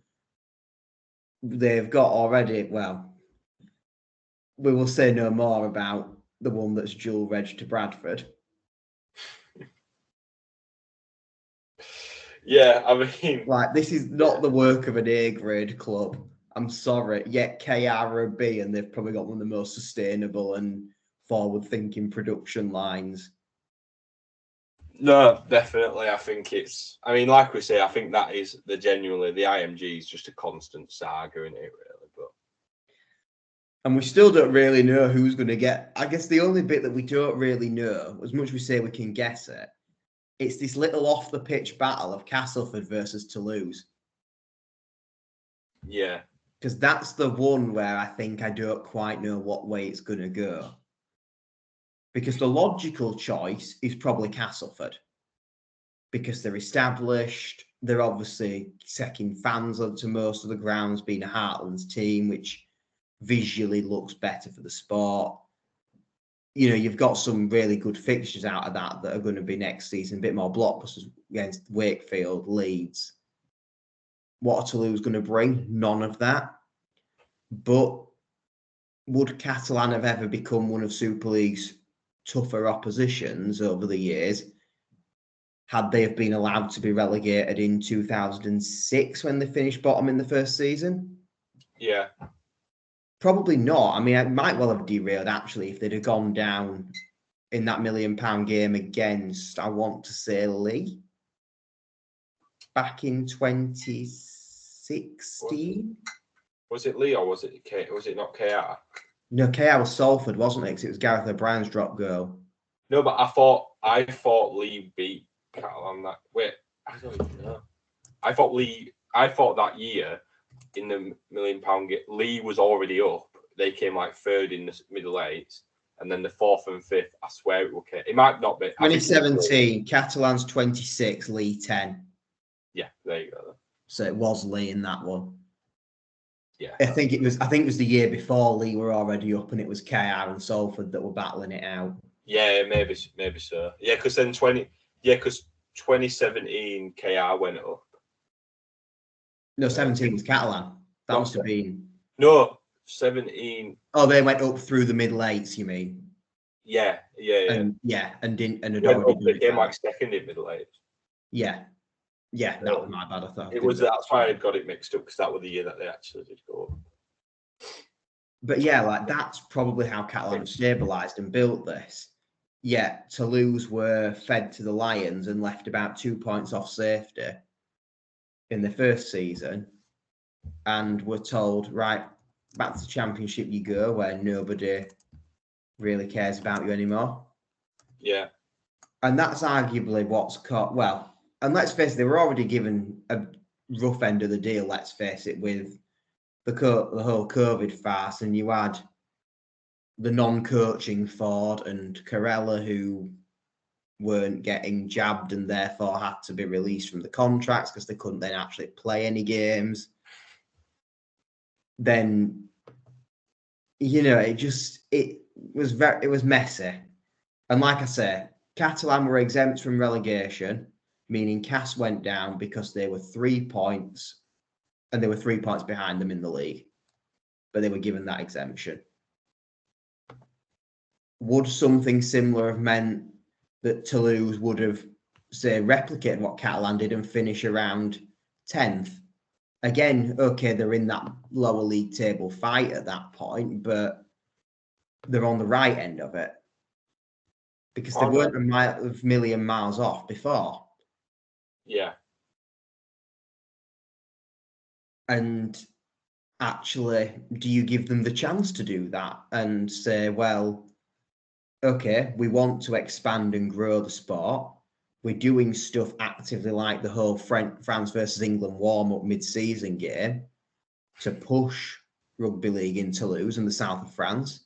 [SPEAKER 1] They've got already, well, we will say no more about the one that's dual reg to Bradford.
[SPEAKER 2] Yeah, I mean...
[SPEAKER 1] Like, this is not the work of an A-grade club. I'm sorry. Yet KR are a B, and they've probably got one of the most sustainable and forward-thinking production lines.
[SPEAKER 2] No, definitely. I think it's. I mean, like we say, I think that is the IMG is just a constant saga, isn't it? Really, but
[SPEAKER 1] and we still don't really know who's going to get. I guess the only bit that we don't really know, as much as we say we can guess it, it's this little off-the-pitch battle of Castleford versus Toulouse.
[SPEAKER 2] Yeah,
[SPEAKER 1] because that's the one where I think I don't quite know what way it's going to go. Because the logical choice is probably Castleford. Because they're established, they're obviously second fans onto most of the grounds, being a Heartlands team, which visually looks better for the sport. You know, you've got some really good fixtures out of that are going to be next season, a bit more blockbusters against Wakefield, Leeds. What are Toulouse going to bring? None of that. But would Catalan have ever become one of Super League's tougher oppositions over the years had they have been allowed to be relegated in 2006 when they finished bottom in the first season?
[SPEAKER 2] Yeah.
[SPEAKER 1] Probably not. I mean, it might well have derailed actually if they'd have gone down in that £1 million game against, I want to say, Lee back in 2016.
[SPEAKER 2] Was it Lee or was it Was it not KR?
[SPEAKER 1] No, KR was Salford, wasn't it? Because it was Gareth O'Brien's drop goal.
[SPEAKER 2] No, but I thought Lee beat Callum that. Wait, I don't even know. I thought that year in the £1 million game, Lee was already up. They came like third in the middle eights, and then the fourth and fifth. I swear it will. It might not be.
[SPEAKER 1] 2017, Catalan's 26, Lee 10.
[SPEAKER 2] Yeah, there you go.
[SPEAKER 1] So it was Lee in that one.
[SPEAKER 2] Yeah,
[SPEAKER 1] I think it was the year before Lee were already up, and it was KR and Salford that were battling it out.
[SPEAKER 2] Yeah, maybe so. Yeah, because then 2017 KR went up.
[SPEAKER 1] No, 17 was Catalan. That must have been.
[SPEAKER 2] No, 17.
[SPEAKER 1] Oh, they went up through the middle eights, you mean?
[SPEAKER 2] Yeah.
[SPEAKER 1] And didn't and had already done it.
[SPEAKER 2] They came like second in middle eights.
[SPEAKER 1] Yeah, that was my bad. I thought
[SPEAKER 2] it was. That's why I got it mixed up because that was the year that they actually did go up.
[SPEAKER 1] But yeah, like that's probably how Catalan stabilised and built this. Yeah, Toulouse were fed to the Lions and left about 2 points off safety in the first season, and were told, right, back to the Championship you go, where nobody really cares about you anymore.
[SPEAKER 2] Yeah.
[SPEAKER 1] And that's arguably what's caught. Well, and let's face it, they were already given a rough end of the deal, let's face it, with the whole COVID farce, and you had the non-coaching Ford and Carella who weren't getting jabbed and therefore had to be released from the contracts because they couldn't then actually play any games. Then, you know, it was messy. And like I say, Catalan were exempt from relegation, meaning Cas went down because they were 3 points and they were 3 points behind them in the league, but they were given that exemption. Would something similar have meant that Toulouse would have, say, replicated what Catalan did and finish around 10th? Again, okay, they're in that lower league table fight at that point, but they're on the right end of it because they weren't a million miles off before.
[SPEAKER 2] Yeah.
[SPEAKER 1] And actually, do you give them the chance to do that and say, well, okay, we want to expand and grow the sport. We're doing stuff actively like the whole France versus England warm-up mid-season game to push rugby league in Toulouse and the south of France.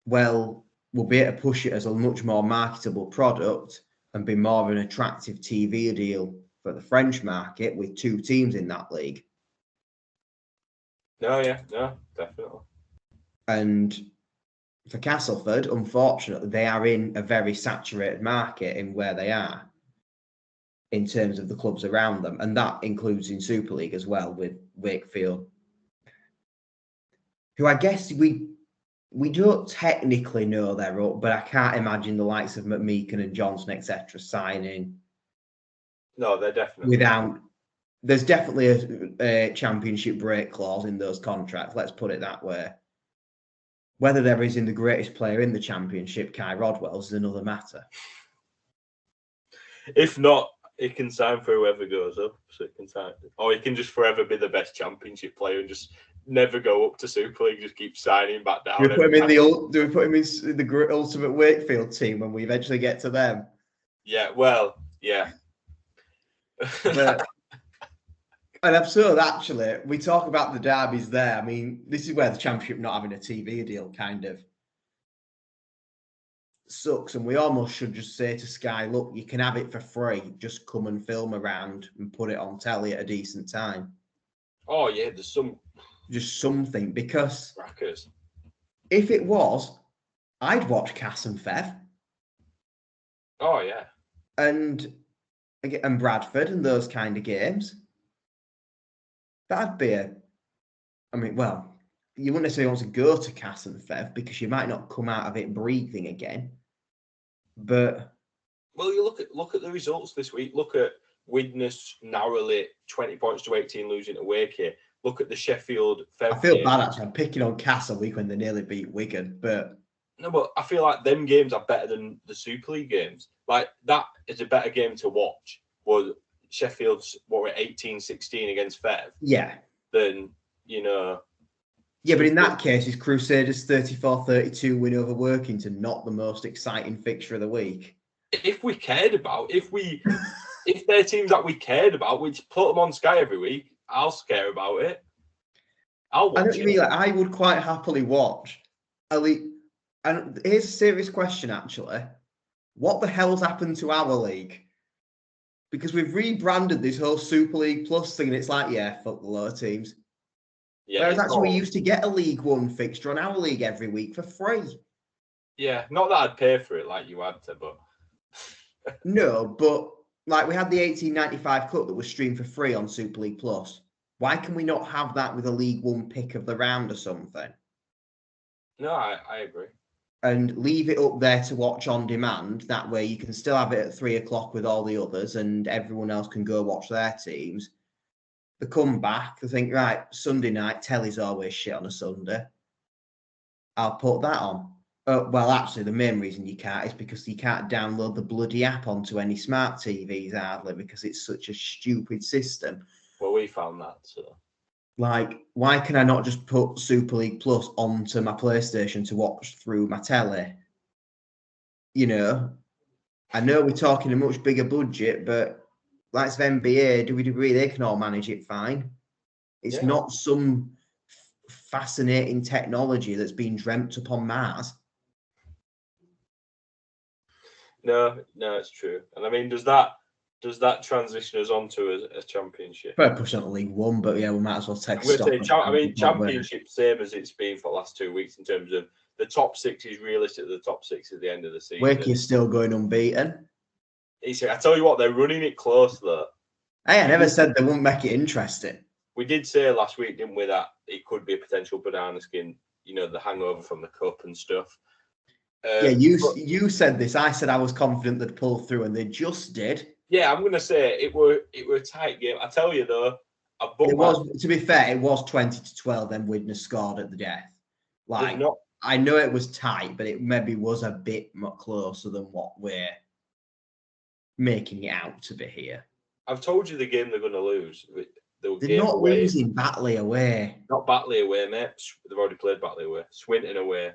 [SPEAKER 1] Well, we'll be able to push it as a much more marketable product and be more of an attractive TV deal for the French market with 2 teams in that league.
[SPEAKER 2] No, definitely.
[SPEAKER 1] And for Castleford, unfortunately, they are in a very saturated market in where they are in terms of the clubs around them. And that includes in Super League as well with Wakefield, who I guess we don't technically know they're up, but I can't imagine the likes of McMeekan and Johnson, etc., signing.
[SPEAKER 2] No, they're definitely
[SPEAKER 1] without there's definitely a championship break clause in those contracts. Let's put it that way. Whether there is in the greatest player in the championship, Kai Rodwell's, is another matter.
[SPEAKER 2] If not, he can sign for whoever goes up. So he can sign, or he can just forever be the best championship player and just never go up to Super League. Just keep signing back down.
[SPEAKER 1] Do we put him in the ultimate Wakefield team when we eventually get to them?
[SPEAKER 2] Yeah, well, yeah.
[SPEAKER 1] But, and absurd, actually, we talk about the derbies there. I mean, this is where the championship not having a TV deal kind of sucks, and we almost should just say to Sky, look, you can have it for free. Just come and film around and put it on telly at a decent time.
[SPEAKER 2] Oh, yeah, there's
[SPEAKER 1] just something, because
[SPEAKER 2] crackers.
[SPEAKER 1] If it was, I'd watch Cass and Fev.
[SPEAKER 2] Oh, yeah.
[SPEAKER 1] And Bradford and those kind of games. That'd be well, you wouldn't necessarily want to go to Cass and Fev because you might not come out of it breathing again. But
[SPEAKER 2] you look at the results this week. Look at Widnes narrowly 20 points to 18 losing to Wake here. Look at the Sheffield Fev.
[SPEAKER 1] I feel bad actually. I'm picking on Cass a week when they nearly beat Wigan, but
[SPEAKER 2] no, but I feel like them games are better than the Super League games. Like that is a better game to watch. Was Sheffield's 18-16 against Fev?
[SPEAKER 1] Yeah.
[SPEAKER 2] Than
[SPEAKER 1] Yeah, but in that case, is Crusaders 34-32 win over Workington not the most exciting fixture of the week?
[SPEAKER 2] If we cared about, if they're teams that we cared about, we'd put them on Sky every week. I'll care about it. I'll watch
[SPEAKER 1] I know what you mean. Like, I would quite happily watch. And here's a serious question, actually. What the hell's happened to our league? Because we've rebranded this whole Super League Plus thing, and it's like, yeah, fuck the lower teams. Yeah, whereas actually we used to get a League One fixture on our league every week for free.
[SPEAKER 2] Yeah, not that I'd pay for it like you had to, but...
[SPEAKER 1] No, but like we had the 1895 Cup that was streamed for free on Super League Plus. Why can we not have that with a League One pick of the round or something?
[SPEAKER 2] No, I agree.
[SPEAKER 1] And leave it up there to watch on demand. That way you can still have it at 3 o'clock with all the others and everyone else can go watch their teams. They come back, they think, right, Sunday night, telly's always shit on a Sunday. I'll put that on. Well, actually, the main reason you can't is because you can't download the bloody app onto any smart TVs, hardly, because it's such a stupid system.
[SPEAKER 2] Well, we found that, so...
[SPEAKER 1] Like, why can I not just put Super League Plus onto my PlayStation to watch through my telly? You know, I know we're talking a much bigger budget, but like NBA, WWE, they can all manage it fine. It's not some fascinating technology that's been dreamt upon Mars.
[SPEAKER 2] No, it's true. And I mean, does that transition us onto a championship?
[SPEAKER 1] Better push on to League One, but yeah, we might as well take
[SPEAKER 2] I'm going to say, championship, same as it's been for the last 2 weeks in terms of the top six is realistic. The top six at the end of the season.
[SPEAKER 1] Wakey is still going unbeaten.
[SPEAKER 2] I tell you what, they're running it close though.
[SPEAKER 1] Hey, I never said they wouldn't make it interesting.
[SPEAKER 2] We did say last week, didn't we, that it could be a potential banana skin. You know, the hangover from the cup and stuff.
[SPEAKER 1] Yeah, you said this. I said I was confident they'd pull through, and they just did.
[SPEAKER 2] Yeah, I'm going to say it were a tight game. I tell you though,
[SPEAKER 1] to be fair, it was 20-12. Then Widnes scored at the death. Like, I know it was tight, but it maybe was a bit more closer than what we're making it out to be here.
[SPEAKER 2] I've told you the game they're going to lose.
[SPEAKER 1] They're not losing Batley away.
[SPEAKER 2] Not Batley away, mate. They've already played Batley away. Swinton away.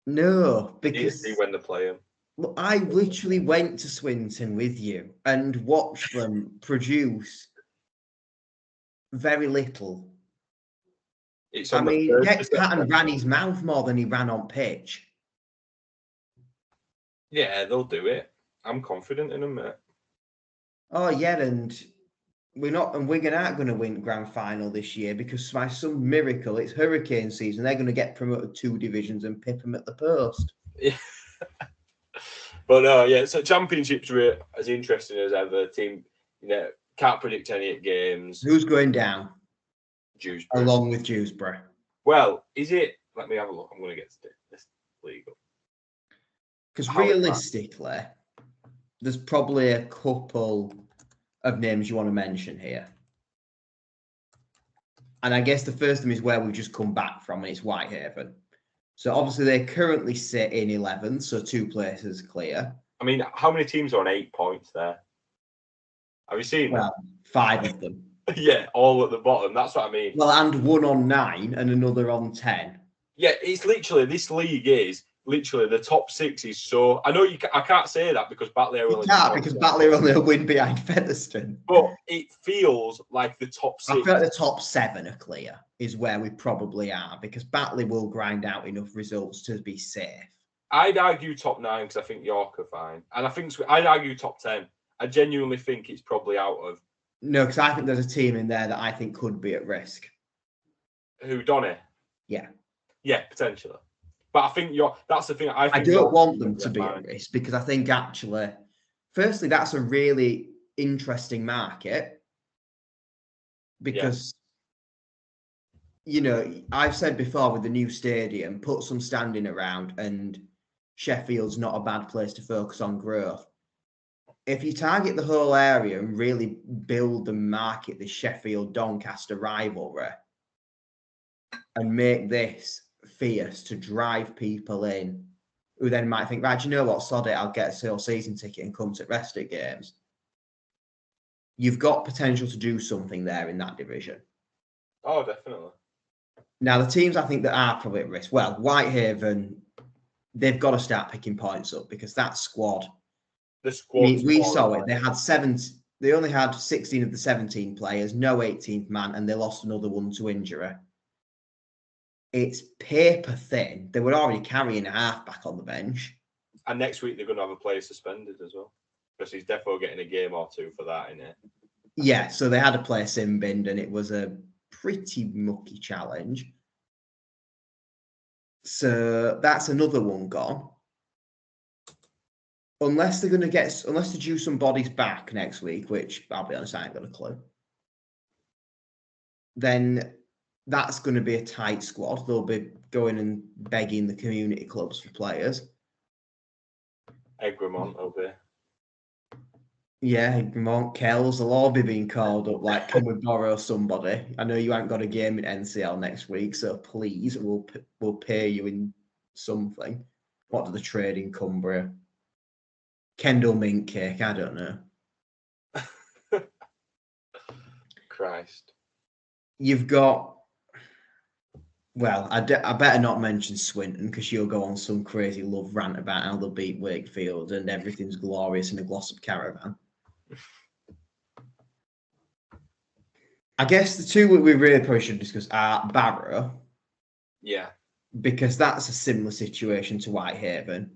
[SPEAKER 1] No, because
[SPEAKER 2] when they're playing.
[SPEAKER 1] Look, I literally went to Swinton with you and watched them produce very little. Rex Patton ran his mouth more than he ran on pitch.
[SPEAKER 2] Yeah, they'll do it. I'm confident in them, mate.
[SPEAKER 1] Oh yeah, and Wigan aren't going to win grand final this year because by some miracle it's hurricane season. They're going to get promoted 2 divisions and pip them at the post.
[SPEAKER 2] Yeah. But so championships are as interesting as ever. Team, can't predict any games.
[SPEAKER 1] Who's going down?
[SPEAKER 2] Dewsbury.
[SPEAKER 1] Along with Dewsbury.
[SPEAKER 2] Well, is it? Let me have a look. I'm going to get this league up.
[SPEAKER 1] Because realistically, there's probably a couple of names you want to mention here. And I guess the first of them is where we've just come back from, and it's Whitehaven. So obviously they currently sit in 11th, so 2 places clear.
[SPEAKER 2] I mean, how many teams are on 8 points there? Have you seen that?
[SPEAKER 1] 5 of them.
[SPEAKER 2] Yeah, all at the bottom. That's what I mean.
[SPEAKER 1] Well, and one on 9 and another on 10.
[SPEAKER 2] Yeah, it's literally, this league is literally the top 6 is so. I know I can't say that because Batley are only.
[SPEAKER 1] You can't because Batley are only a win behind Featherstone.
[SPEAKER 2] But it feels like the top 6.
[SPEAKER 1] I feel like the top 7 are clear, is where we probably are, because Batley will grind out enough results to be safe.
[SPEAKER 2] I'd argue top 9 because I think York are fine. And I think I'd argue top 10. I genuinely think it's probably out of.
[SPEAKER 1] No, because I think there's a team in there that I think could be at risk.
[SPEAKER 2] Who, Donny?
[SPEAKER 1] Yeah.
[SPEAKER 2] Yeah, potentially. But I think that's the thing. I
[SPEAKER 1] don't want them to be at risk because I think actually, firstly, that's a really interesting market because, you know, I've said before with the new stadium, put some standing around and Sheffield's not a bad place to focus on growth. If you target the whole area and really build and market the Sheffield-Doncaster rivalry and make this fierce to drive people in who then might think, right, you know what, sod it, I'll get a sale season ticket and come to rest of games. You've got potential to do something there in that division.
[SPEAKER 2] Oh, definitely.
[SPEAKER 1] Now, the teams I think that are probably at risk, well, Whitehaven, they've got to start picking points up because that squad.
[SPEAKER 2] The squad.
[SPEAKER 1] We saw it. They had 7. They only had 16 of the 17 players, no 18th man, and they lost another one to injury. It's paper thin. They were already carrying a halfback on the bench.
[SPEAKER 2] And next week they're going to have a player suspended as well. Because he's definitely getting a game or 2 for that, isn't it?
[SPEAKER 1] Yeah, so they had a player sin-binned and it was a pretty mucky challenge. So that's another one gone. Unless they do some bodies back next week, which I'll be honest, I ain't got a clue. Then that's going to be a tight squad. They'll be going and begging the community clubs for players.
[SPEAKER 2] Egremont will be.
[SPEAKER 1] Yeah, Egremont, Kells, they'll all be being called up. Like, can we borrow somebody? I know you ain't got a game in NCL next week, so please, we'll pay you in something. What do the trade in Cumbria? Kendall Mint Cake, I don't know.
[SPEAKER 2] Christ.
[SPEAKER 1] You've got, well, I better not mention Swinton because she'll go on some crazy love rant about how they'll beat Wakefield and everything's glorious in a Glossop caravan. I guess the two we really probably should discuss are Barrow.
[SPEAKER 2] Yeah.
[SPEAKER 1] Because that's a similar situation to Whitehaven,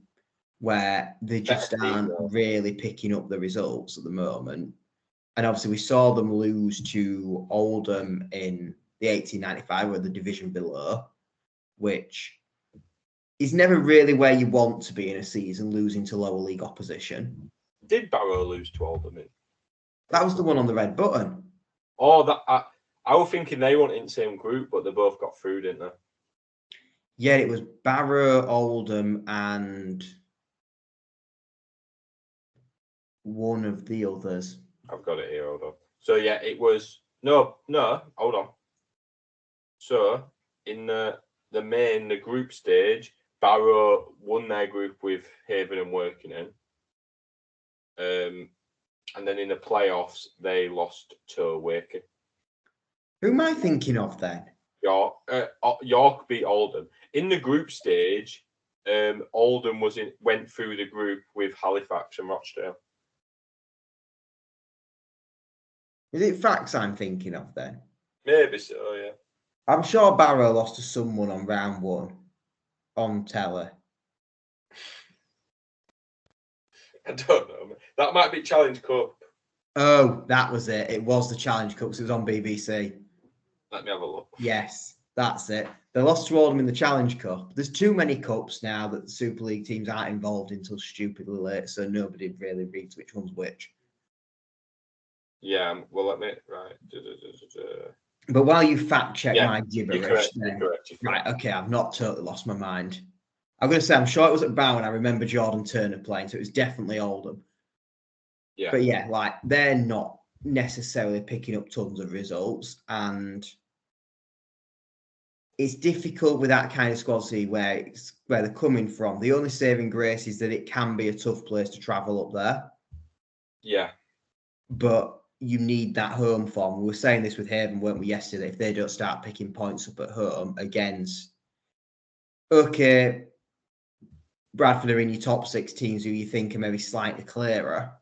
[SPEAKER 1] where they just aren't really picking up the results at the moment. And obviously we saw them lose to Oldham in the 1895, or the division below, which is never really where you want to be in a season, losing to lower league opposition.
[SPEAKER 2] Did Barrow lose to Oldham?
[SPEAKER 1] That was the one on the red button.
[SPEAKER 2] Oh, I was thinking they weren't in the same group, but they both got through, didn't they?
[SPEAKER 1] Yeah, it was Barrow, Oldham, and one of the others.
[SPEAKER 2] I've got it here, hold on. So, yeah, it was... No, hold on. So, in the group stage, Barrow won their group with Haven and Workington. And then in the playoffs, they lost to Waking.
[SPEAKER 1] Who am I thinking of then?
[SPEAKER 2] York beat Oldham. In the group stage, Oldham went through the group with Halifax and Rochdale.
[SPEAKER 1] Is it Fax I'm thinking of then?
[SPEAKER 2] Maybe so, yeah.
[SPEAKER 1] I'm sure Barrow lost to someone on round 1 on telly.
[SPEAKER 2] I don't know. That might be Challenge Cup.
[SPEAKER 1] Oh, that was it. It was the Challenge Cup. It was on BBC.
[SPEAKER 2] Let me have a look.
[SPEAKER 1] Yes, that's it. They lost to Oldham in the Challenge Cup. There's too many cups now that the Super League teams aren't involved until stupidly late, so nobody really reads which one's which.
[SPEAKER 2] Yeah, well, let me... Right.
[SPEAKER 1] But while you fact check my gibberish,
[SPEAKER 2] you're correct.
[SPEAKER 1] Right, okay, I've not totally lost my mind. I'm going to say, I'm sure it was at Bowen. I remember Jordan Turner playing, so it was definitely Oldham.
[SPEAKER 2] Yeah.
[SPEAKER 1] But yeah, like, they're not necessarily picking up tons of results, and it's difficult with that kind of squad, see where they're coming from. The only saving grace is that it can be a tough place to travel up there.
[SPEAKER 2] Yeah.
[SPEAKER 1] But you need that home form. We were saying this with Haven, weren't we, yesterday? If they don't start picking points up at home against, okay, Bradford are in your top 6 teams who you think are maybe slightly clearer,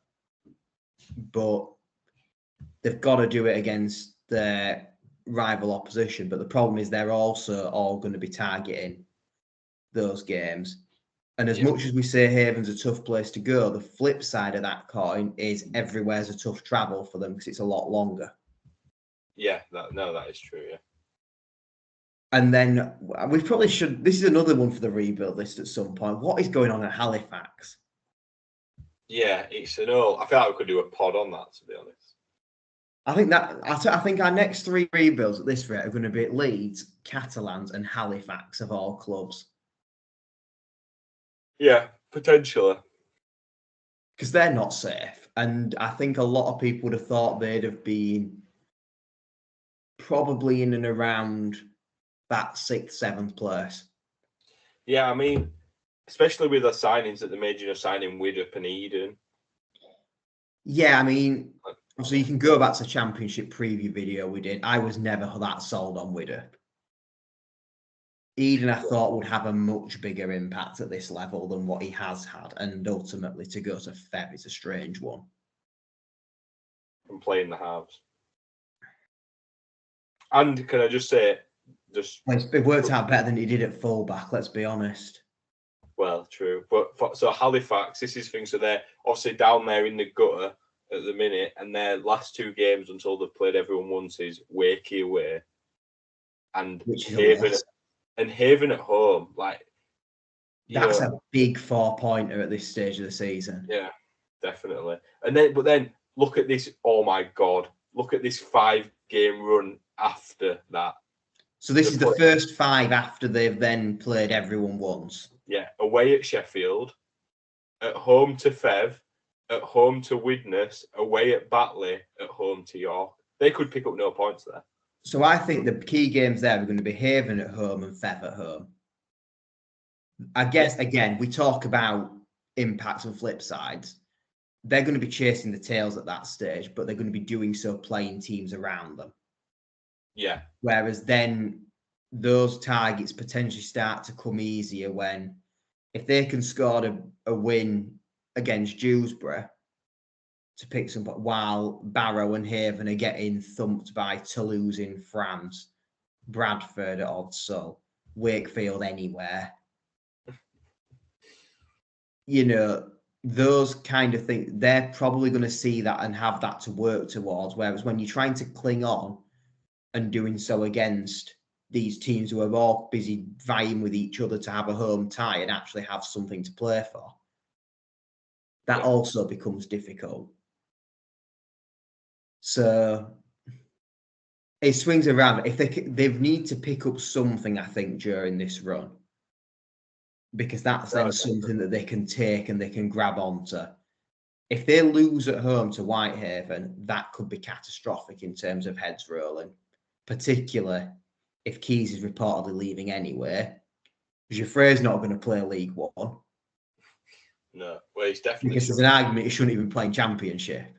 [SPEAKER 1] but they've got to do it against their rival opposition. But the problem is they're also all going to be targeting those games. And as much as we say Haven's a tough place to go, the flip side of that coin is everywhere's a tough travel for them because it's a lot longer.
[SPEAKER 2] Yeah, that is true, yeah.
[SPEAKER 1] And then we probably should, this is another one for the rebuild list at some point. What is going on at Halifax?
[SPEAKER 2] Yeah, it's an all. I feel like we could do a pod on that, to be honest.
[SPEAKER 1] I think our next 3 rebuilds at this rate are going to be at Leeds, Catalans, and Halifax of all clubs.
[SPEAKER 2] Yeah, potentially.
[SPEAKER 1] Because they're not safe. And I think a lot of people would have thought they'd have been probably in and around that 6th, 7th place.
[SPEAKER 2] Yeah, I mean, especially with the signings that they made, signing Widdop and Eden.
[SPEAKER 1] Yeah, I mean, so you can go back to the Championship preview video we did. I was never that sold on Widdop. Eden, I thought, would have a much bigger impact at this level than what he has had. And ultimately, to go to Feb is a strange one.
[SPEAKER 2] And playing the halves. And can I just say,
[SPEAKER 1] it worked out better than he did at fullback, let's be honest.
[SPEAKER 2] Well, true. But so Halifax, this is things. So they're obviously down there in the gutter at the minute, and their last 2 games until they've played everyone once is Wakey away and Haven at home. Like,
[SPEAKER 1] that's a big 4-pointer at this stage of the season.
[SPEAKER 2] Yeah, definitely. But then look at this. Oh my God! Look at this 5-game run after that.
[SPEAKER 1] So this is the first 5 after they've then played everyone once.
[SPEAKER 2] Yeah, away at Sheffield, at home to Fev, at home to Widnes, away at Batley, at home to York. They could pick up no points there.
[SPEAKER 1] So I think the key games there are going to be Haven at home and Fev at home. I guess, again, we talk about impacts and flip sides. They're going to be chasing the tails at that stage, but they're going to be doing so playing teams around them.
[SPEAKER 2] Yeah.
[SPEAKER 1] Whereas then those targets potentially start to come easier when, if they can score a win against Dewsbury to pick some, while Barrow and Haven are getting thumped by Toulouse in France, Bradford at odds, so Wakefield anywhere. Those kind of things, they're probably going to see that and have that to work towards. Whereas when you're trying to cling on and doing so against these teams who are all busy vying with each other to have a home tie and actually have something to play for, that also becomes difficult. So it swings around. If they need to pick up something, I think, during this run, because that's then something that they can take and they can grab onto. If they lose at home to Whitehaven, that could be catastrophic in terms of heads rolling, particularly if Keys is reportedly leaving anyway. Geoffrey's not going to play League One.
[SPEAKER 2] No, well, he's definitely...
[SPEAKER 1] Because there's an argument he shouldn't even play Championship.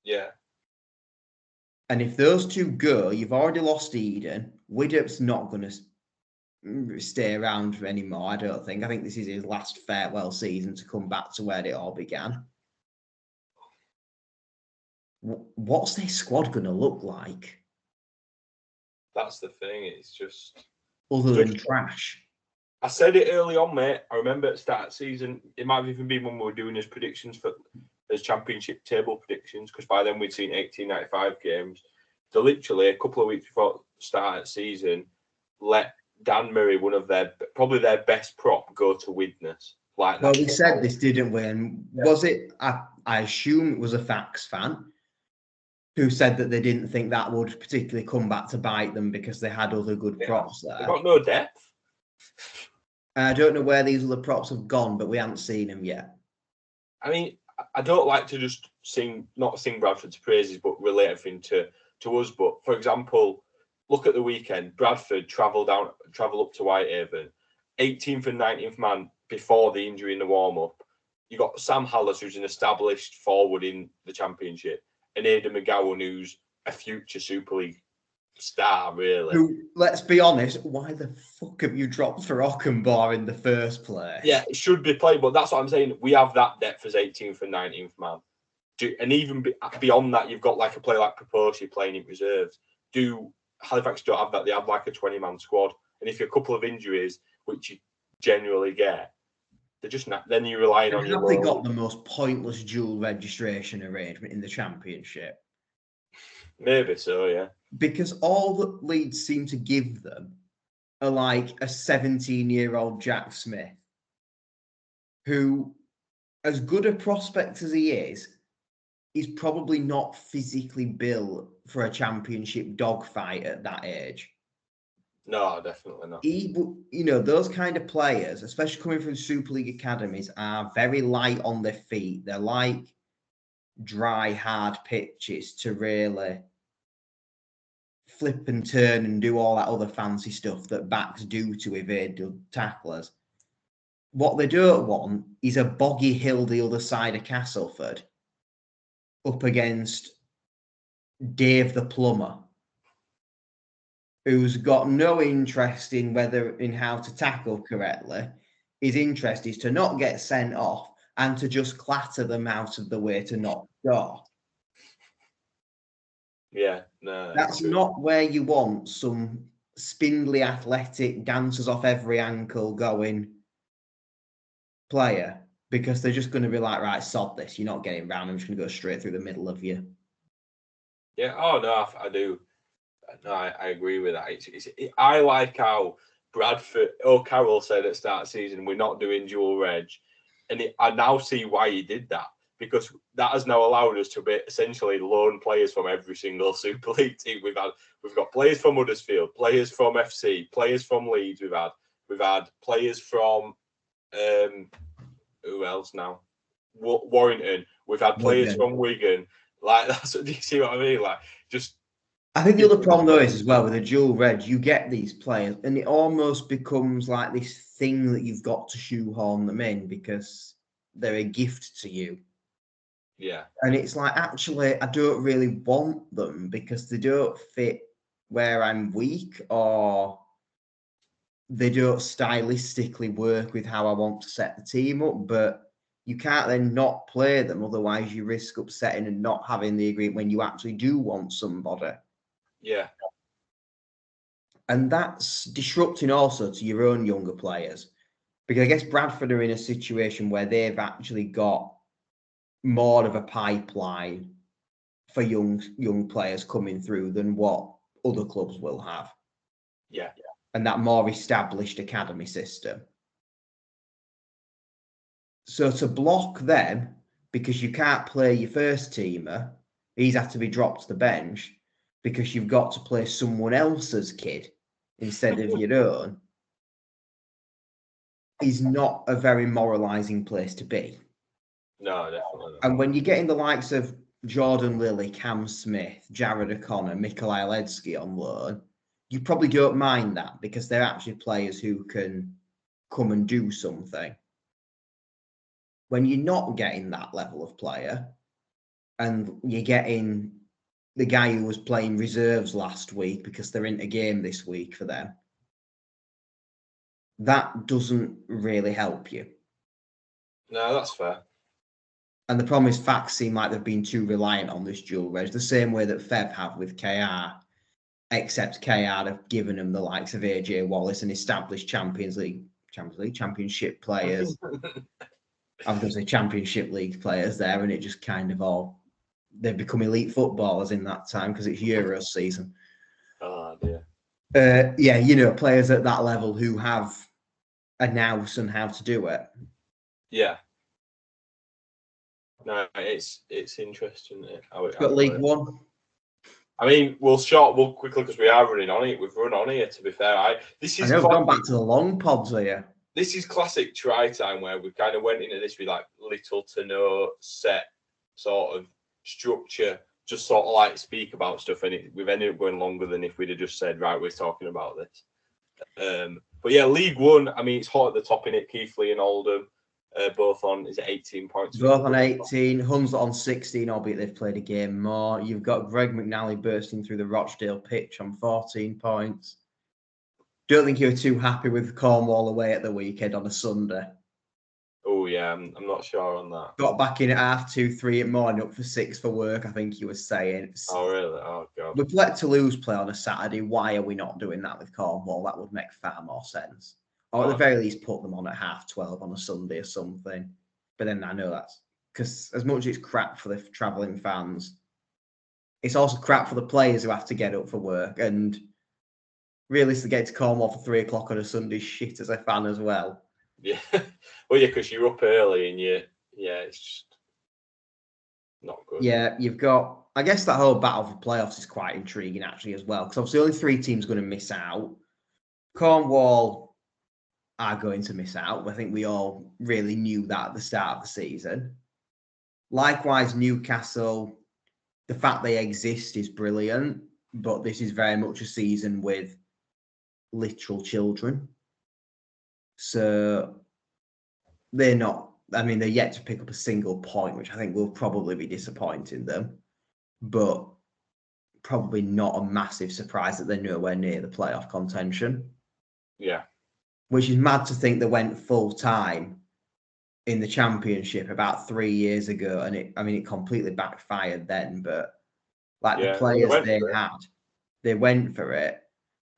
[SPEAKER 2] Yeah.
[SPEAKER 1] And if those 2 go, you've already lost Eden. Widdop's not going to stay around anymore, I don't think. I think this is his last farewell season to come back to where it all began. What's their squad going to look like?
[SPEAKER 2] That's the thing. It's just...
[SPEAKER 1] Other than trash.
[SPEAKER 2] I said it early on, mate. I remember at the start of the season, it might have even been when we were doing his predictions as Championship table predictions, because by then we'd seen 1895 games. So literally a couple of weeks before the start of the season, let Dan Murray, one of probably their best prop, go to Widnes. Like,
[SPEAKER 1] well, we said this, didn't we? And was it? I assume it was a Fax fan who said that they didn't think that would particularly come back to bite them because they had other good props there.
[SPEAKER 2] They've got no depth.
[SPEAKER 1] I don't know where these other props have gone, but we haven't seen them yet.
[SPEAKER 2] I mean, I don't like to just not sing Bradford's praises, but relate everything to us. But for example, look at the weekend. Bradford travel up to Whitehaven, 18th and 19th man before the injury in the warm up. You got Sam Hallas, who's an established forward in the Championship, and Aidan McGowan, who's a future Super League star, really.
[SPEAKER 1] Who, let's be honest, why the fuck have you dropped for Ockenbar in the first place?
[SPEAKER 2] Yeah, it should be played, but that's what I'm saying. We have that depth as 18th and 19th man. And even beyond that, you've got like a player like Proporti playing in reserves. Halifax don't have that. They have like a 20-man squad. And if you're a couple of injuries, which you generally get, they're just not. Then you're relying on your.
[SPEAKER 1] Have they got the most pointless dual registration arrangement in the Championship?
[SPEAKER 2] Maybe so, yeah.
[SPEAKER 1] Because all that Leeds seem to give them are like a 17-year-old Jack Smith, who, as good a prospect as he is probably not physically built for a Championship dogfight at that age.
[SPEAKER 2] No, definitely not.
[SPEAKER 1] Those kind of players, especially coming from Super League academies, are very light on their feet. They're like dry, hard pitches to really flip and turn and do all that other fancy stuff that backs do to evade tacklers. What they don't want is a boggy hill the other side of Castleford up against Dave the plumber, who's got no interest in how to tackle correctly. His interest is to not get sent off and to just clatter them out of the way to not score.
[SPEAKER 2] Yeah, no.
[SPEAKER 1] That's not where you want some spindly, athletic, dances off every ankle going player, because they're just going to be like, right, sod this. You're not getting round. I'm just going to go straight through the middle of you.
[SPEAKER 2] Yeah. Oh no, I do. No, I agree with that. I like how Bradford. O'Carroll said at start of season, we're not doing dual reg, and I now see why he did that, because that has now allowed us to be essentially loan players from every single Super League team. We've got players from Huddersfield, players from FC, players from Leeds. We've had players from who else now? Warrington. We've had players from Wigan. Like, that's what, do you see what I mean? Like, just.
[SPEAKER 1] I think the other problem though is as well with a dual reg, you get these players and it almost becomes like this thing that you've got to shoehorn them in because they're a gift to you.
[SPEAKER 2] Yeah.
[SPEAKER 1] And it's like, actually, I don't really want them because they don't fit where I'm weak, or they don't stylistically work with how I want to set the team up. But you can't then not play them, otherwise you risk upsetting and not having the agreement when you actually do want somebody.
[SPEAKER 2] Yeah.
[SPEAKER 1] And that's disrupting also to your own younger players, because I guess Bradford are in a situation where they've actually got more of a pipeline for young players coming through than what other clubs will have.
[SPEAKER 2] Yeah.
[SPEAKER 1] And that more established academy system. So to block them, because you can't play your first teamer, he's had to be dropped to the bench because you've got to play someone else's kid instead of your own, is not a very moralising place to be.
[SPEAKER 2] No, definitely not.
[SPEAKER 1] And when you're getting the likes of Jordan Lilly, Cam Smith, Jared O'Connor, Mikołaj Alecki on loan, you probably don't mind that because they're actually players who can come and do something. When you're not getting that level of player and you're getting the guy who was playing reserves last week because they're in a game this week for them, that doesn't really help you.
[SPEAKER 2] No, that's fair.
[SPEAKER 1] And the problem is facts seem like they've been too reliant on this dual reg, the same way that Fev have with KR, except KR have given them the likes of AJ Wallace and established Championship players. I was going to say Championship League players there, and it just kind of all, they've become elite footballers in that time because it's Euros season.
[SPEAKER 2] Oh, dear.
[SPEAKER 1] Players at that level who have a nous and how to do it.
[SPEAKER 2] Yeah. No, it's interesting.
[SPEAKER 1] Got League One.
[SPEAKER 2] I mean, we'll quickly because we are running on it. We've run on here, to be fair.
[SPEAKER 1] We've gone back to the long pods here.
[SPEAKER 2] This is classic try time where we kind of went into this with like little to no set sort of structure, just sort of like speak about stuff, and we've ended up going longer than if we'd have just said, right, we're talking about this. But yeah, League One, I mean, it's hot at the top in it. Keighley and Oldham, both on, is it 18 points?
[SPEAKER 1] Both on 18, Hunslet on 16, albeit they've played a game more. You've got Greg McNally bursting through the Rochdale pitch on 14 points. Don't think you were too happy with Cornwall away at the weekend on a Sunday.
[SPEAKER 2] Oh, yeah, I'm not sure on that.
[SPEAKER 1] Got back in at 2:30 in the morning, up for 6 for work, I think you were saying.
[SPEAKER 2] Oh, really? Oh, God.
[SPEAKER 1] We've let Toulouse play on a Saturday. Why are we not doing that with Cornwall? That would make far more sense. Or at the very least, put them on at 12:30 on a Sunday or something. But then I know that's because as much as it's crap for the travelling fans, it's also crap for the players who have to get up for work. And realistically, get to Cornwall for 3 o'clock on a Sunday shit as a fan as well.
[SPEAKER 2] Yeah. Well, yeah, because you're up early and it's just not good.
[SPEAKER 1] Yeah, you've got, I guess that whole battle for playoffs is quite intriguing actually as well, because obviously only 3 teams going to miss out. Cornwall are going to miss out. I think we all really knew that at the start of the season. Likewise, Newcastle, the fact they exist is brilliant, but this is very much a season with literal children. So they're not, I mean, they're yet to pick up a single point, which I think will probably be disappointing them, but probably not a massive surprise that they're nowhere near the playoff contention.
[SPEAKER 2] Yeah.
[SPEAKER 1] Which is mad to think they went full time in the Championship about 3 years ago, and it completely backfired then. But like the players they had, they went for it,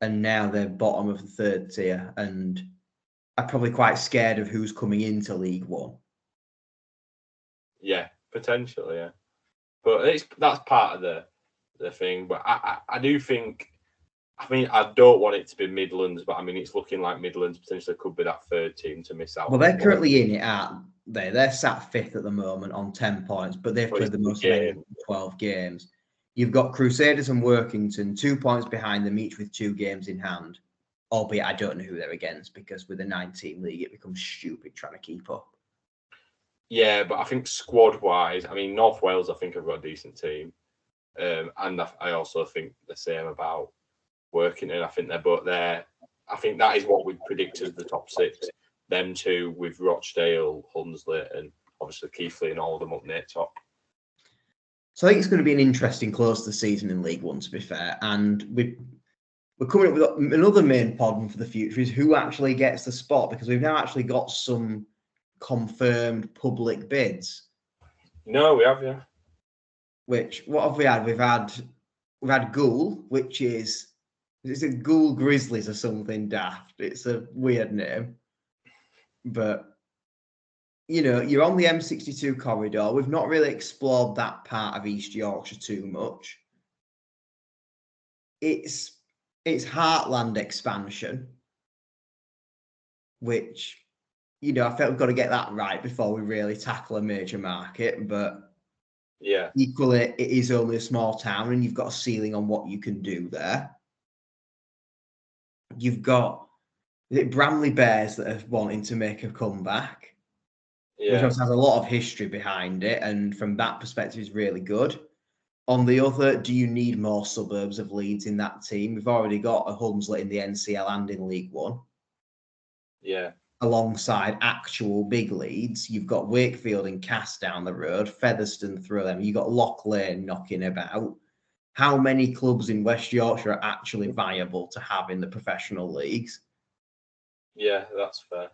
[SPEAKER 1] and now they're bottom of the 3rd tier, and are probably quite scared of who's coming into League One.
[SPEAKER 2] Yeah, potentially, yeah. But that's part of the thing. But I do think, I mean, I don't want it to be Midlands, but I mean, it's looking like Midlands potentially could be that 3rd team to miss out.
[SPEAKER 1] Well, they're currently in it, aren't they? They're sat 5th at the moment on 10 points, but they've played the most of any 12 games. You've got Crusaders and Workington 2 points behind them, each with 2 games in hand. Albeit I don't know who they're against, because with a 9-team league, it becomes stupid trying to keep up.
[SPEAKER 2] Yeah, but I think squad-wise, I mean, North Wales, I think, have got a decent team. And I also think the same about Workington. I think they're both there. I think that is what we predict as the top 6. Them 2 with Rochdale, Hunslet, and obviously Keighley and Oldham up near top.
[SPEAKER 1] So I think it's going to be an interesting close to the season in League One, to be fair. And we're coming up with another main problem for the future is who actually gets the spot, because we've now actually got some confirmed public bids.
[SPEAKER 2] No, we have, yeah.
[SPEAKER 1] Which, what have we had? We've had Ghoul, which is it Ghoul Grizzlies or something daft? It's a weird name. But, you know, you're on the M62 corridor. We've not really explored that part of East Yorkshire too much. It's heartland expansion, which, you know, I felt we've got to get that right before we really tackle a major market. But
[SPEAKER 2] yeah,
[SPEAKER 1] equally, it is only a small town, and you've got a ceiling on what you can do there. You've got Bramley Bears that are wanting to make a comeback, which also has a lot of history behind it, and from that perspective is really good. On the other, do you need more suburbs of Leeds in that team? We've already got a Hunslet in the NCL and in League One.
[SPEAKER 2] Yeah.
[SPEAKER 1] Alongside actual big Leeds, you've got Wakefield and Cass down the road, Featherstone through them. You've got Loch Lane knocking about. How many clubs in West Yorkshire are actually viable to have in the professional leagues?
[SPEAKER 2] Yeah, that's fair.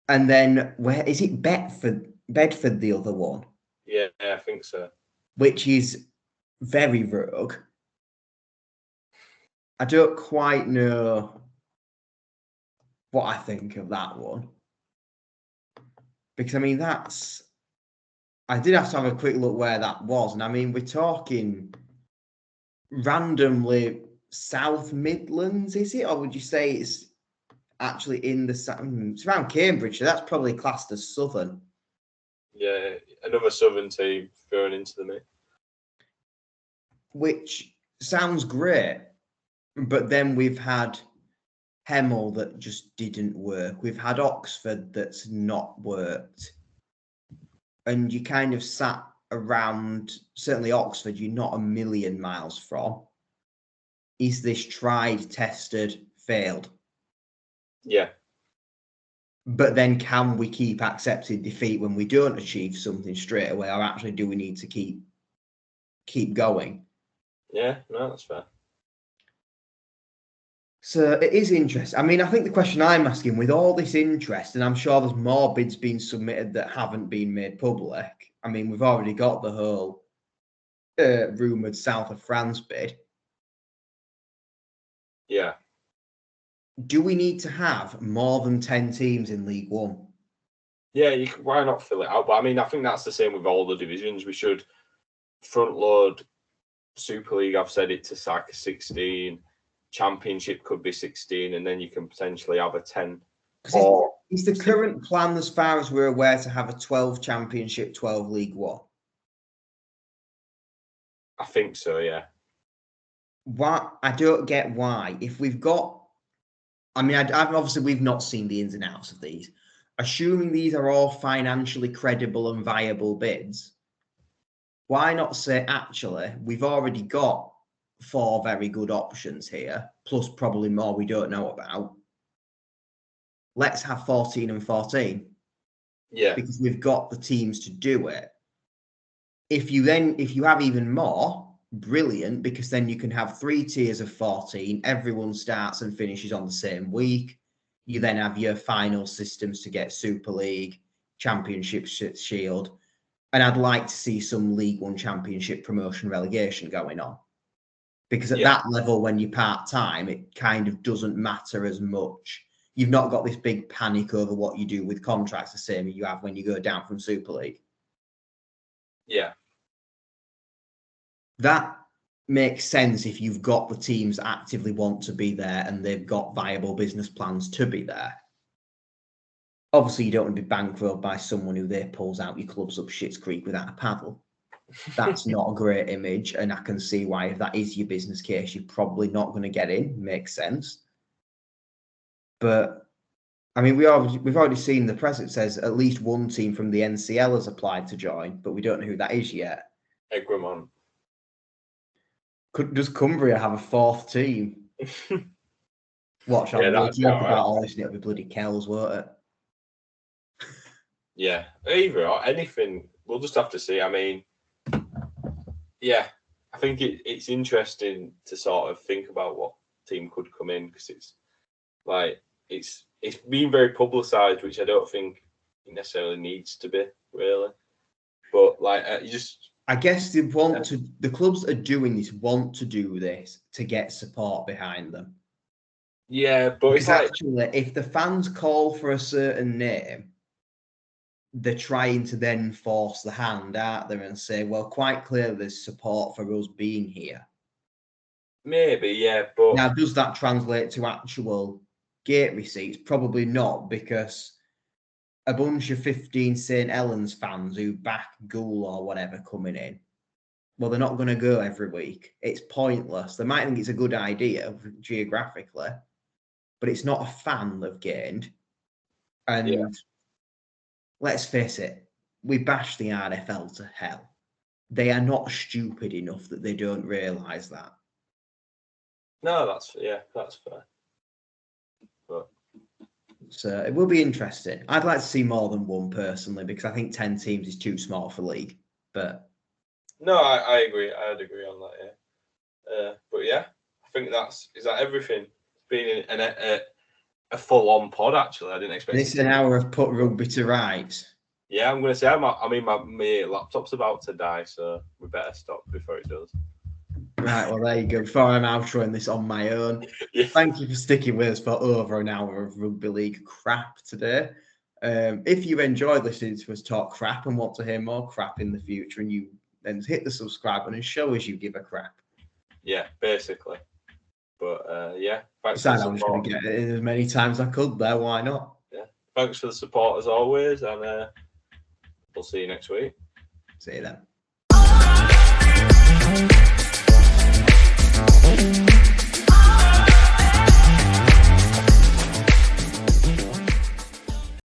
[SPEAKER 1] And then where is it? Bedford, the other one.
[SPEAKER 2] Yeah, I think so.
[SPEAKER 1] Which is very rogue. I don't quite know what I think of that one. Because, I mean, I did have to have a quick look where that was. And, I mean, we're talking randomly South Midlands, is it? Or would you say it's actually in it's around Cambridge, so that's probably classed as Southern.
[SPEAKER 2] Yeah, another Southern team thrown into the mix.
[SPEAKER 1] Which sounds great, but then we've had Hemel that just didn't work. We've had Oxford that's not worked. And you kind of sat around, certainly Oxford, you're not a million miles from. Is this tried, tested, failed?
[SPEAKER 2] Yeah.
[SPEAKER 1] But then can we keep accepting defeat when we don't achieve something straight away, or actually do we need to keep going?
[SPEAKER 2] Yeah, no, that's fair.
[SPEAKER 1] So it is interesting. I mean, I think the question I'm asking, with all this interest, and I'm sure there's more bids being submitted that haven't been made public. I mean, we've already got the whole rumoured South of France bid.
[SPEAKER 2] Yeah.
[SPEAKER 1] Do we need to have more than 10 teams in League One?
[SPEAKER 2] Yeah, why not fill it out? But I mean, I think that's the same with all the divisions. We should front load Super League. I've said it to like 16. Championship could be 16, and then you can potentially have a 10.
[SPEAKER 1] Is the current plan, as far as we're aware, to have a 12 Championship, 12 League One?
[SPEAKER 2] I think so, yeah.
[SPEAKER 1] Why? I don't get why. If we've got, I mean, obviously we've not seen the ins and outs of these. Assuming these are all financially credible and viable bids, why not say, actually, we've already got 4 very good options here, plus probably more we don't know about. Let's have 14 and 14.
[SPEAKER 2] Yeah.
[SPEAKER 1] Because we've got the teams to do it. If you have even more, brilliant, because then you can have 3 tiers of 14. Everyone starts and finishes on the same week. You then have your final systems to get Super League, Championship Shield. And I'd like to see some League One Championship promotion relegation going on. Because at that level, when you're part-time, it kind of doesn't matter as much. You've not got this big panic over what you do with contracts, the same as you have when you go down from Super League.
[SPEAKER 2] Yeah.
[SPEAKER 1] That makes sense if you've got the teams that actively want to be there and they've got viable business plans to be there. Obviously, you don't want to be bankrolled by someone who there pulls out your clubs up Schitt's Creek without a paddle. That's not a great image, and I can see why, if that is your business case, you're probably not going to get in. Makes sense. But I mean, we've already seen the press. It says at least one team from the NCL has applied to join, but we don't know who that is yet.
[SPEAKER 2] Egremont.
[SPEAKER 1] Does Cumbria have a 4th team? Watch out. We'll talk about all this and it'll be bloody Kells, won't it?
[SPEAKER 2] Yeah. Either or anything. We'll just have to see. I mean, yeah, I think it's interesting to sort of think about what team could come in, because it's like it's been very publicised, which I don't think it necessarily needs to be, really. But like
[SPEAKER 1] I guess they want to. The clubs that are doing this want to do this to get support behind them.
[SPEAKER 2] Yeah, but
[SPEAKER 1] it's actually, if the fans call for a certain name, they're trying to then force the hand, aren't they, and say, well, quite clearly there's support for us being here.
[SPEAKER 2] Maybe, yeah, but
[SPEAKER 1] now, does that translate to actual gate receipts? Probably not, because a bunch of 15 St. Helens fans who back Ghoul or whatever coming in, well, they're not going to go every week. It's pointless. They might think it's a good idea geographically, but it's not a fan they've gained. And let's face it, we bash the RFL to hell. They are not stupid enough that they don't realise that.
[SPEAKER 2] No, that's fair. But
[SPEAKER 1] so it will be interesting. I'd like to see more than one personally, because I think 10 teams is too small for league. But
[SPEAKER 2] no, I agree. I'd agree on that. Yeah. But yeah, I think is that everything. It's been a full-on pod, actually. I didn't expect.
[SPEAKER 1] This is an hour of put rugby to rights.
[SPEAKER 2] Yeah, I'm going to say. My laptop's about to die, so we better stop before it does.
[SPEAKER 1] Right, well, there you go. Before I'm outroing this on my own, Thank you for sticking with us for over an hour of rugby league crap today. If you enjoyed listening to us talk crap and want to hear more crap in the future, and you then hit the subscribe button and show us you give a crap.
[SPEAKER 2] Yeah, basically. But yeah, thanks.
[SPEAKER 1] I'm just going to get it in as many times as I could there. Why not?
[SPEAKER 2] Yeah, thanks for the support as always, and we'll see you next week.
[SPEAKER 1] See you then.